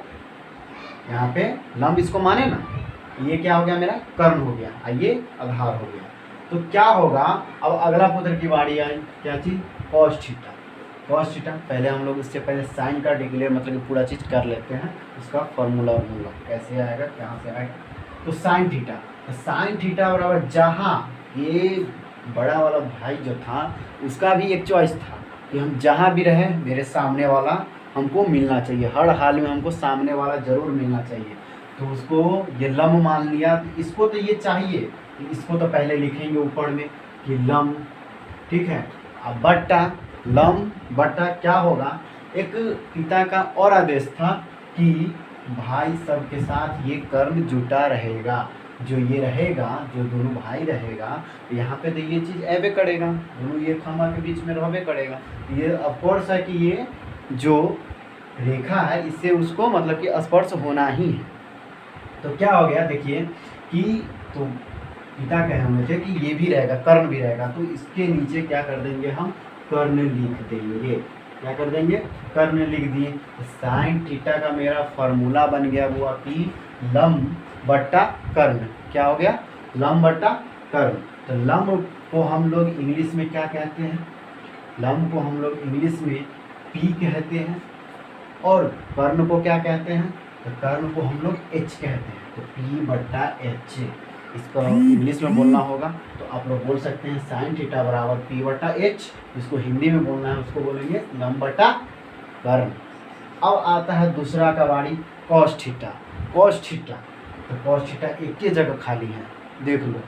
यहाँ पे लंब इसको माने ना, ये क्या हो गया मेरा कर्ण हो गया और ये आधार हो गया। तो क्या होगा, अब अगला पुत्र की बारी आई, क्या चीज़ कॉस थीटा। कॉस थीटा पहले हम लोग इससे पहले साइन का डिक्लेयर मतलब कि पूरा चीज़ कर लेते हैं, उसका फॉर्मूला वॉर्मूला कैसे आएगा कहाँ से आएगा। तो साइन थीटा, तो साइन थीटा बराबर जहाँ ये बड़ा वाला भाई जो था उसका भी एक चॉइस था कि हम जहाँ भी रहे मेरे सामने वाला हमको मिलना चाहिए, हर हाल में हमको सामने वाला ज़रूर मिलना चाहिए। तो उसको ये लंब मान लिया, तो इसको तो ये चाहिए, इसको तो पहले लिखेंगे ऊपर में कि लंब, ठीक है। अब बट्टा लंब बट्टा क्या होगा, एक पिता का और आदेश था कि भाई सब के साथ ये कर्ण जुटा रहेगा, जो ये रहेगा जो दोनों भाई रहेगा तो यहाँ पे तो ये चीज़ ऐबे करेगा, दोनों ये खंभा के बीच में रहबे करेगा। ये ऑफकोर्स है कि ये जो रेखा है इससे उसको मतलब कि स्पर्श होना ही है। तो क्या हो गया देखिए कि तो पिता कहे हुए थे कि ये भी रहेगा कर्ण भी रहेगा, तो इसके नीचे क्या कर देंगे हम कर्ण लिख देंगे, क्या कर देंगे कर्ण लिख दिए। साइन थीटा का मेरा फॉर्मूला बन गया हुआ कि लंब बट्टा कर्ण, क्या हो गया लंब बट्टा कर्ण। तो लंब को हम लोग इंग्लिश में क्या कहते हैं, लंब को हम लोग इंग्लिश में पी कहते हैं और कर्ण को क्या कहते हैं, तो कर्ण को हम लोग एच कहते हैं। तो पी बट्टा एच इसको इंग्लिश में बोलना होगा तो आप लोग बोल सकते हैं साइन थीटा बराबर पी बट्टा एच, इसको हिंदी में बोलना है उसको बोलेंगे लंब बट्टा कर्ण। अब आता है दूसरा का बारी कॉस थीटा। कॉस थीटा, तो कॉस थीटा एक ही जगह खाली है, देख लो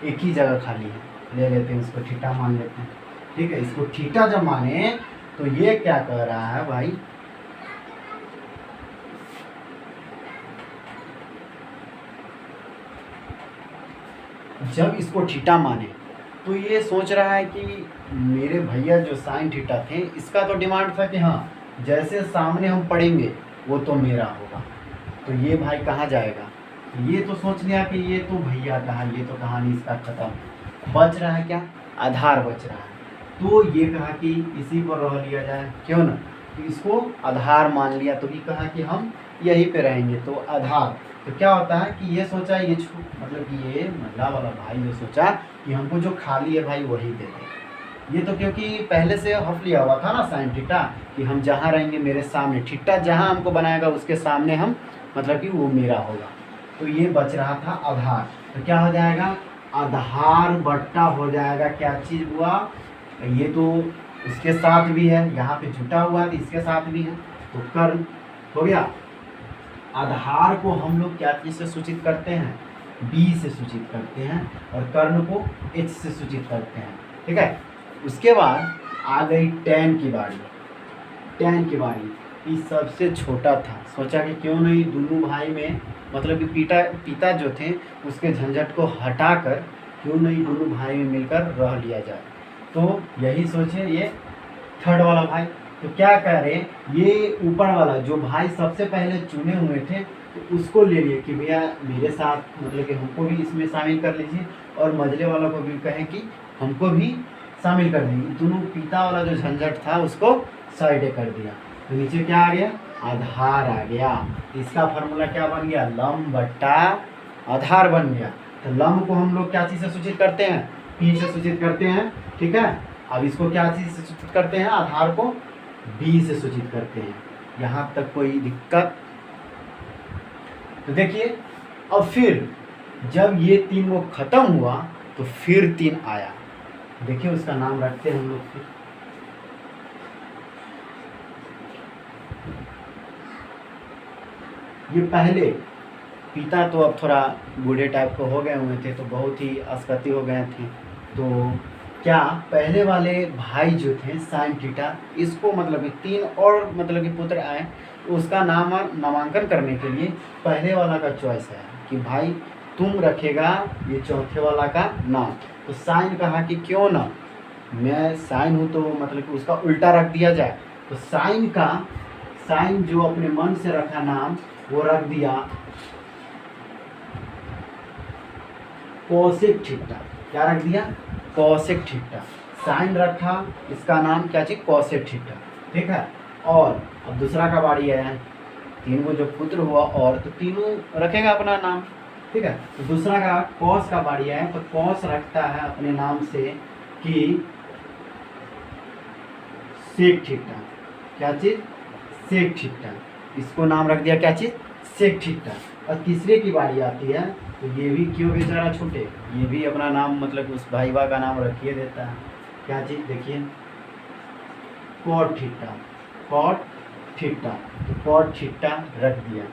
एक ही जगह खाली है, ले लेते हैं इसको थीटा मान लेते हैं, ठीक है। इसको थीटा जब माने तो ये क्या कह रहा है भाई, जब इसको थीटा माने तो ये सोच रहा है कि मेरे भैया जो साइन थीटा थे इसका तो डिमांड था कि हाँ जैसे सामने हम पढ़ेंगे वो तो मेरा होगा, तो ये भाई कहाँ जाएगा। ये तो सोच लिया कि ये तो भैया का है, ये तो कहानी इसका खत्म। बच रहा है क्या, आधार बच रहा है। तो ये कहा कि इसी पर रह लिया जाए, क्यों ना, तो इसको आधार मान लिया। तो ये कहा कि हम यहीं पे रहेंगे, तो आधार। तो क्या होता है कि ये सोचा ये मतलब कि ये महिला वाला भाई जो सोचा कि हमको जो खाली है भाई वही दे दे। ये तो क्योंकि पहले से हफ लिया हुआ था ना साइन थीटा कि हम जहाँ रहेंगे मेरे सामने, थीटा जहाँ हमको बनाएगा उसके सामने हम मतलब कि वो मेरा होगा। तो ये बच रहा था आधार, तो क्या हो जाएगा आधार बट्टा हो जाएगा क्या चीज़ हुआ, ये तो इसके साथ भी है, यहाँ पे जुटा हुआ है तो इसके साथ भी है, तो कर्ण हो गया। आधार को हम लोग क्या चीज़ से सूचित करते हैं, बी से सूचित करते हैं, और कर्ण को एच से सूचित करते हैं, ठीक है। उसके बाद आ गई tan की बारी। tan की बारी ये सबसे छोटा था, सोचा कि क्यों नहीं दोनों भाई में मतलब कि पिता जो थे उसके झंझट को हटाकर क्यों नहीं दोनों भाई में मिलकर रह लिया जाए। तो यही सोचे ये थर्ड वाला भाई, तो क्या कह रहे हैं, ये ऊपर वाला जो भाई सबसे पहले चुने हुए थे तो उसको ले लिए कि भैया मेरे साथ मतलब कि हमको भी इसमें शामिल कर लीजिए, और मझले वाला को भी कहें कि हमको भी शामिल कर दीजिए। दोनों पिता वाला जो झंझट था उसको साइड कर दिया। तो नीचे क्या आ गया आधार आ गया। इसका फार्मूला क्या बन गया लंब बट्टा आधार बन गया। तो लंब को हम लोग क्या चीज़ से सूचित करते हैं, पी से सूचित करते हैं, ठीक है। अब इसको क्या चीज़ से सूचित करते हैं, आधार को बी से सूचित करते हैं। यहाँ तक कोई दिक्कत। तो देखिए अब फिर जब ये तीन वो खत्म हुआ तो फिर तीन आया, देखिए उसका नाम रखते हैं हम लोग फिर। ये पहले पिता तो अब थोड़ा बूढ़े टाइप को हो गए हुए थे, तो बहुत ही अस्कती हो गए थे। तो क्या पहले वाले भाई जो थे साइन थीटा, इसको मतलब कि तीन और मतलब कि पुत्र आए, उसका नामांकन करने के लिए पहले वाला का चॉइस है कि भाई तुम रखेगा ये चौथे वाला का नाम। तो साइन कहा कि क्यों ना मैं साइन हूँ तो मतलब कि उसका उल्टा रख दिया जाए, तो साइन जो अपने मन से रखा नाम वो रख दिया कोसेक थीटा। क्या रख दिया? Cosec theta. साइन रखा, इसका नाम क्या चीज? Cosec theta. ठीक है। और अब दूसरा का बारी है, तीनों जो पुत्र हुआ और तो तीनों रखेगा अपना नाम। ठीक है। तो दूसरा का कॉस का बारी है, तो कॉस रखता है अपने नाम से कि सेक थीटा। क्या चीज? Sec theta. इसको नाम रख दिया क्या चीज? Sec theta. और तीसरे की बारी आती है, तो ये भी क्यों बेचारा छूटे, ये भी अपना नाम मतलब उस भाईवा का नाम रखिए देता है। क्या चीज? देखिए कॉट थीटा। कॉट थीटा, तो कॉट थीटा रख दिया।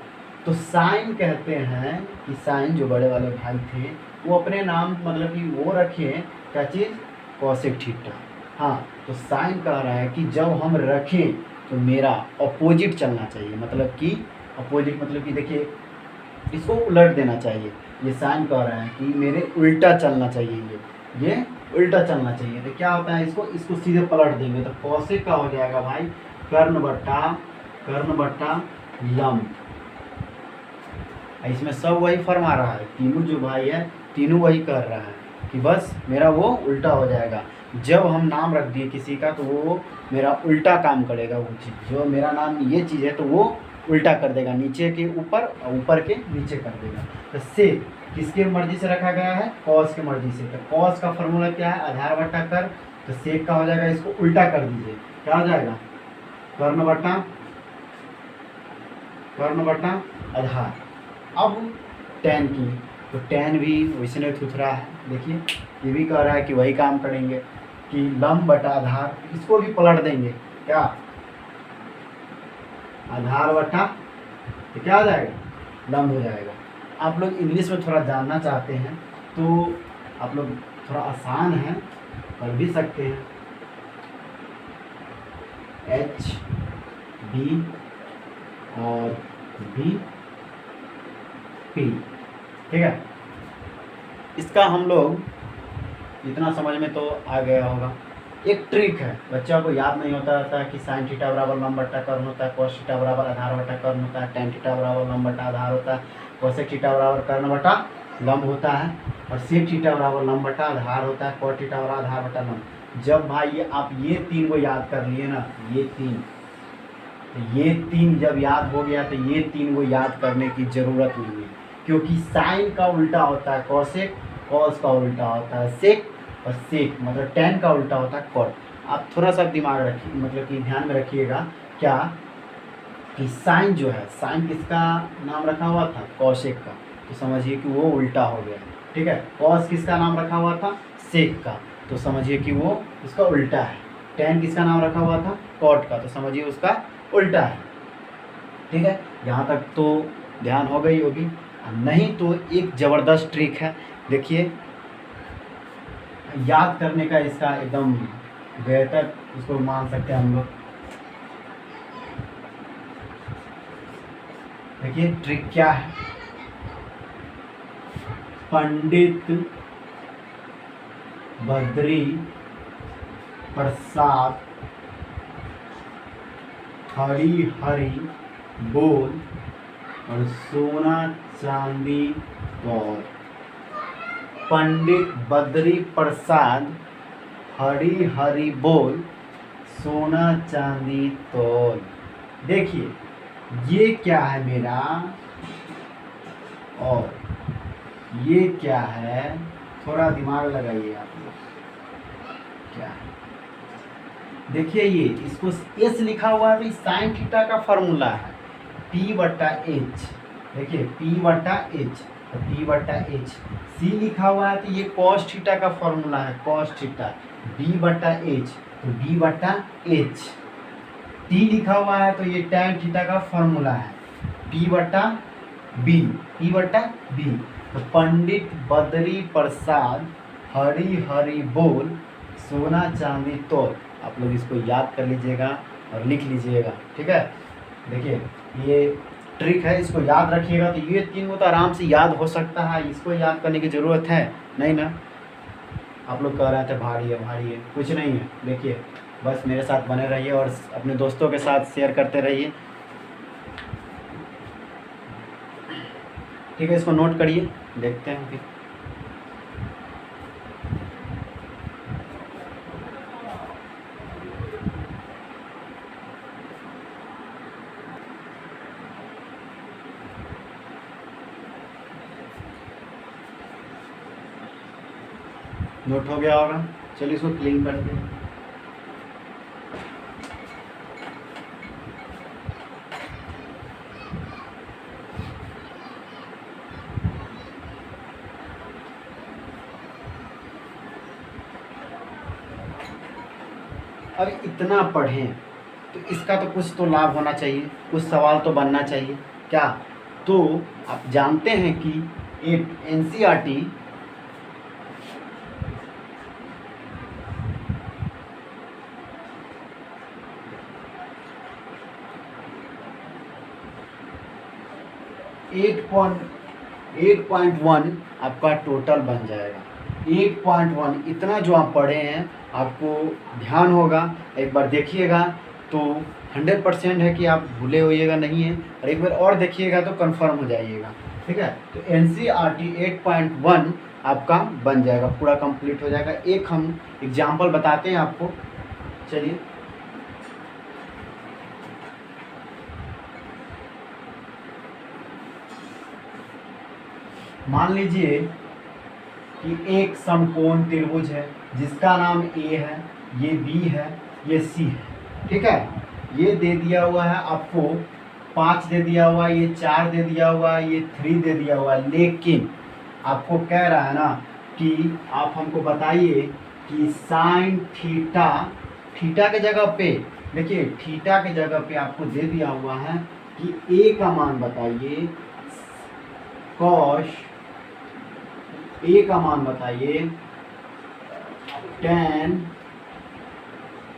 तो साइन कहते हैं कि साइन जो बड़े वाले भाई थे वो अपने नाम मतलब कि वो रखे क्या चीज? Cosec theta. हाँ, तो साइन कह रहा है कि जब हम रखें तो मेरा अपोजिट चलना चाहिए, मतलब कि अपोजिट मतलब कि देखिए इसको उलट देना चाहिए। ये साइन कह रहा है कि मेरे उल्टा चलना चाहिए, ये उल्टा चलना चाहिए। तो क्या होता है, इसको सीधे पलट देंगे तो कोसेक का हो जाएगा भाई कर्ण बट्टा लंब। इसमें सब वही फरमा रहा है, तीनों जो भाई है तीनों वही कर रहा है कि बस मेरा वो उल्टा हो जाएगा। जब हम नाम रख दिए किसी का तो वो मेरा उल्टा काम करेगा। वो चीज़ जो मेरा नाम ये चीज़ है तो वो उल्टा कर देगा, नीचे के ऊपर और ऊपर के नीचे कर देगा। तो सेक किसके मर्जी से रखा गया है? कॉस के मर्जी से। तो कॉस का फॉर्मूला क्या है? आधार बट्टा कर। तो सेक का हो जाएगा, इसको उल्टा कर दीजिए, क्या हो जाएगा? कर्ण बट्टा आधार। अब टैन की, तो टैन भी वैसे थुथरा है। देखिए ये भी कह रहा है कि वही काम करेंगे कि लंब बटा आधार, इसको भी पलट देंगे। क्या? आधार बटा, तो क्या हो जाएगा? लंब हो जाएगा। आप लोग इंग्लिश में थोड़ा जानना चाहते हैं तो आप लोग थोड़ा आसान है, पढ़ भी सकते हैं। एच बी और बी पी। ठीक है। इसका हम लोग इतना समझ में तो आ गया होगा। एक ट्रिक है, बच्चों को याद नहीं होता रहता है कि साइन थीटा बराबर लंब बट्टा कर्ण होता है, कॉस थीटा बराबर आधार बट्टा कर्ण होता है, टेन थीटा बराबर लंब बट्टा आधार होता है, कोसेक थीटा बराबर कर्ण बट्टा लंब होता है, और सेक थीटा बराबर लंब बट्टा आधार होता है, कॉट थीटा बराबर आधार बट्टा लंब। जब भाई आप ये तीन को याद कर लिए ना, ये तीन जब याद हो गया तो ये तीन को याद करने की ज़रूरत नहीं है, क्योंकि साइन का उल्टा होता है कॉसेक, कॉस का उल्टा होता है सेक, और सेक मतलब टेन का उल्टा होता है कॉट। आप थोड़ा सा दिमाग रखिए, मतलब कि ध्यान में रखिएगा क्या कि साइन जो है, साइन किसका नाम रखा हुआ था? कॉसेक का, तो समझिए कि वो उल्टा हो गया। ठीक है। कॉस किसका नाम रखा हुआ था? सेक का, तो समझिए कि वो उसका उल्टा है। टेन किसका नाम रखा हुआ था? कॉट का, तो समझिए उसका उल्टा है। ठीक है। यहाँ तक तो ध्यान हो गई होगी। नहीं तो एक ज़बरदस्त ट्रिक है, देखिए याद करने का, इसका एकदम बेहतर उसको मान सकते हैं हम लोग। देखिए ट्रिक क्या है। पंडित बद्री प्रसाद हरी हरी बोल और सोना चांदी तौल। पंडित बद्री प्रसाद हरी हरी बोल सोना चांदी तौल। देखिए ये क्या है मेरा, और ये क्या है, थोड़ा दिमाग लगाइए आप लोग। क्या है? देखिए ये इसको एस लिखा हुआ है, साइन थीटा का फॉर्मूला है P बट्टा एच। देखिए P बट्टा एच, तो P बट्टा एच। सी लिखा हुआ है तो ये कॉस थीटा का फॉर्मूला है कॉस थीटा। B बट्टा एच, तो B बट्टा एच। T लिखा हुआ है तो ये टैन थीटा का फॉर्मूला है P बट्टा बी, P बट्टा बी। तो पंडित बद्री प्रसाद हरी हरी बोल सोना चांदी तौल। आप लोग इसको याद कर लीजिएगा और लिख लीजिएगा। ठीक है। देखिए ये ट्रिक है, इसको याद रखिएगा। तो ये तीनों तो आराम से याद हो सकता है, इसको याद करने की ज़रूरत है नहीं ना। आप लोग कह रहे थे भारी है भारी है, कुछ नहीं है। देखिए बस मेरे साथ बने रहिए और अपने दोस्तों के साथ शेयर करते रहिए। ठीक है, इसको नोट करिए, देखते हैं फिर। नोट हो गया होगा, चलिए इसको क्लीन करते हैं। अब इतना पढ़ें तो इसका तो कुछ तो लाभ होना चाहिए, कुछ सवाल तो बनना चाहिए क्या। तो आप जानते हैं कि एक एनसीईआरटी एट पॉइंट वन आपका टोटल बन जाएगा। 8.1 इतना जो आप पढ़े हैं आपको ध्यान होगा, एक बार देखिएगा तो 100% है कि आप भूले होइएगा नहीं है, और एक बार और देखिएगा तो कंफर्म हो जाइएगा। ठीक है, तो एनसीईआरटी 8.1 आपका बन जाएगा, पूरा कंप्लीट हो जाएगा। एक हम एग्जाम्पल बताते हैं आपको, चलिए। मान लीजिए कि एक समकोण त्रिभुज है जिसका नाम ए है, ये बी है, ये सी है। ठीक है, ये दे दिया हुआ है आपको 5 दे दिया हुआ है, ये 4 दे दिया हुआ है, ये 3 दे दिया हुआ है। लेकिन आपको कह रहा है ना कि आप हमको बताइए कि साइन थीटा, थीटा के जगह पे देखिए, थीटा के जगह पे आपको दे दिया हुआ है कि ए का मान बताइए, कॉस ए का मान बताइए, tan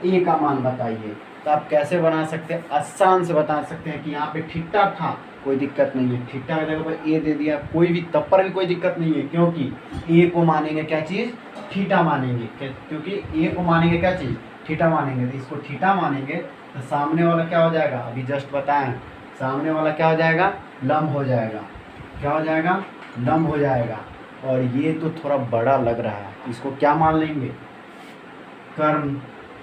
ए का मान बताइए। तो आप कैसे बना सकते हैं, आसान से बता सकते हैं कि यहाँ पे थीटा था, कोई दिक्कत नहीं है, थीटा की जगह पर ए दे दिया, कोई भी तब पर भी कोई दिक्कत नहीं है, क्योंकि ए को मानेंगे क्या चीज़, थीटा मानेंगे, क्योंकि ए को मानेंगे क्या चीज़, थीटा मानेंगे। तो इसको थीटा मानेंगे तो सामने वाला क्या हो जाएगा, अभी जस्ट बताएं, सामने वाला क्या हो जाएगा, लंब हो जाएगा। क्या हो जाएगा, लंब हो जाएगा। और ये तो थोड़ा बड़ा लग रहा है, इसको क्या मान लेंगे, कर्ण।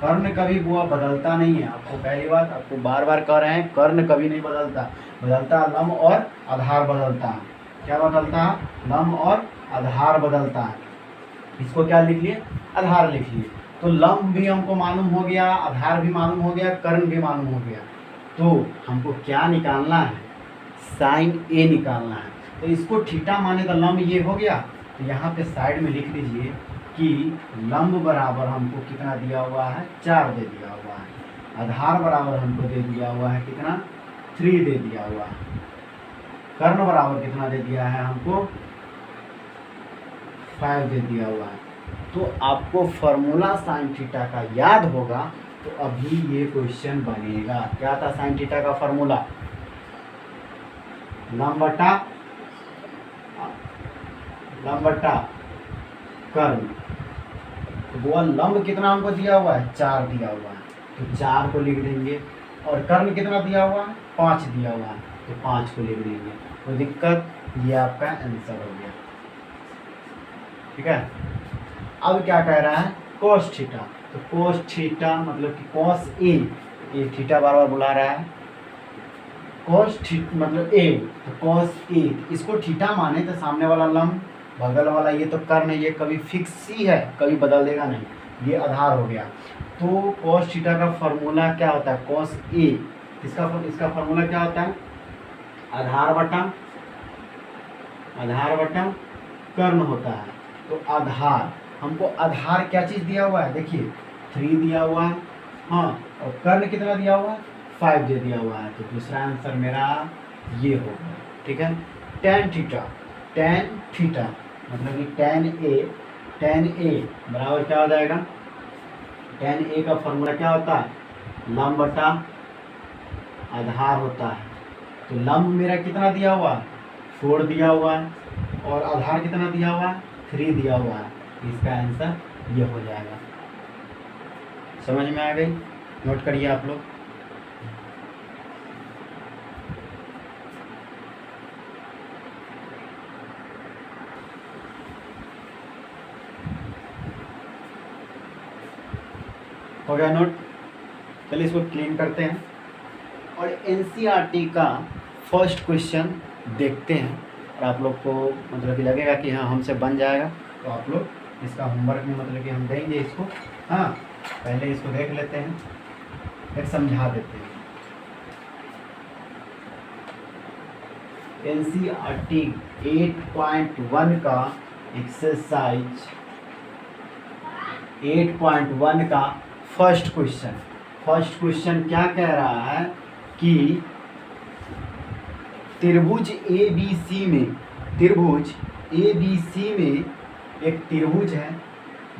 कर्ण कभी वो बदलता नहीं है, आपको पहली बात आपको बार बार कह रहे हैं, कर्ण कभी नहीं बदलता, बदलता लंब और आधार बदलता है। क्या बदलता है, लंब और आधार बदलता है। इसको क्या लिख लिए, आधार लिख लिए। तो लंब भी हमको मालूम हो गया, आधार भी मालूम हो गया, कर्ण भी मालूम हो गया। तो हमको क्या निकालना है, साइन ए निकालना है। तो इसको थीटा माने तो लंब ये हो गया। तो यहाँ पे साइड में लिख लीजिए कि लंब बराबर हमको कितना दिया हुआ है, 4 दे दिया हुआ है। आधार बराबर हमको दे दिया हुआ है कितना, 3 दे दिया हुआ है। कर्ण बराबर कितना दे दिया है हमको, 5 दे दिया हुआ है। तो आपको फॉर्मूला साइन थीटा का याद होगा तो अभी ये क्वेश्चन बनेगा। क्या था साइन थीटा का फॉर्मूला, लंब बटा कर्ण। तो वो लंब कितना हमको दिया हुआ है, 4 दिया हुआ है, तो 4 को लिख देंगे। और कर्ण कितना दिया हुआ है, 5 दिया हुआ है, तो 5 को लिख देंगे। तो दिक्कत, ये आपका आंसर हो गया। ठीक है, अब क्या कह रहा है, cos थीटा। तो cos थीटा मतलब कि cos ए, ये थीटा बार बार बुला रहा है, cos थीटा मतलब ए, तो cos ए, इसको थीटा माने तो सामने वाला लंब, बगल वाला ये तो कर्ण, ये कभी फिक्स ही है, कभी बदलेगा नहीं, ये आधार हो गया। तो cos थीटा का फॉर्मूला क्या होता है, cos ए, इसका फॉर्मूला क्या होता है, आधार बटा कर्ण होता है। तो आधार, हमको आधार क्या चीज़ दिया हुआ है, देखिए 3 दिया हुआ है, हाँ, और कर्ण कितना दिया हुआ है, 5 दे दिया हुआ है। तो दूसरा आंसर मेरा ये होगा। ठीक है, tan थीटा मतलब कि tan ए बराबर क्या हो जाएगा, tan ए का फॉर्मूला क्या होता है, लंब बटा आधार होता है। तो लंब मेरा कितना दिया हुआ है, 4 दिया हुआ है, और आधार कितना दिया हुआ है, 3 दिया हुआ है। इसका आंसर ये हो जाएगा। समझ में आ गई? नोट करिए आप लोग। हो गया नोट? चलिए इसको क्लीन करते हैं और एनसीईआरटी का फर्स्ट क्वेश्चन देखते हैं और आप लोग को मतलब कि लगेगा कि हाँ हमसे बन जाएगा, तो आप लोग इसका होमवर्क में मतलब कि हम देंगे इसको। हाँ, पहले इसको देख लेते हैं, फिर समझा देते हैं। एनसीईआरटी 8.1 का एक्सरसाइज 8.1 का फर्स्ट क्वेश्चन क्या कह रहा है कि त्रिभुज ABC में एक त्रिभुज है।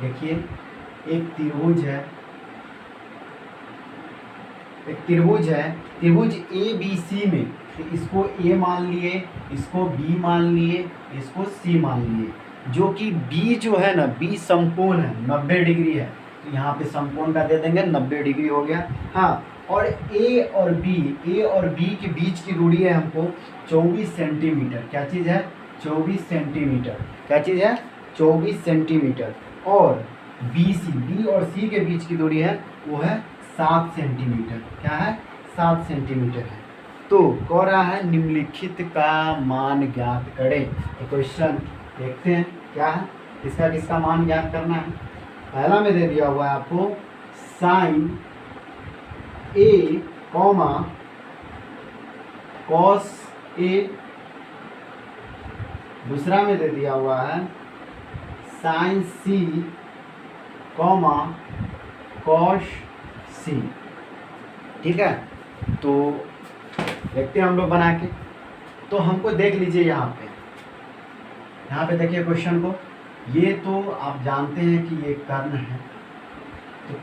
देखिए एक त्रिभुज है त्रिभुज ABC में, तो इसको A मान लिए, इसको B मान लिए, इसको C मान लिए, जो कि B जो है ना, B समकोण है, 90 डिग्री है, तो यहाँ पे समकोण का दे देंगे, 90 डिग्री हो गया। हाँ, और A और B के बीच की दूरी है हमको 24 सेंटीमीटर। क्या चीज़ है? 24 सेंटीमीटर। क्या चीज़ है? 24 सेंटीमीटर। और B और C के बीच की दूरी है वो है 7 सेंटीमीटर। क्या है? 7 सेंटीमीटर है। तो कह रहा है निम्नलिखित का मान ज्ञात करें। तो क्वेश्चन देखते हैं क्या है, किसका मान ज्ञात करना है। पहला में दे दिया हुआ है आपको साइन A, कॉस A। दूसरा में दे दिया हुआ है साइन C, कॉस C। ठीक है, तो देखते हैं हम लोग बना के। तो हमको देख लीजिए यहाँ पे देखिए क्वेश्चन को। ये तो आप जानते हैं कि ये कर्ण है,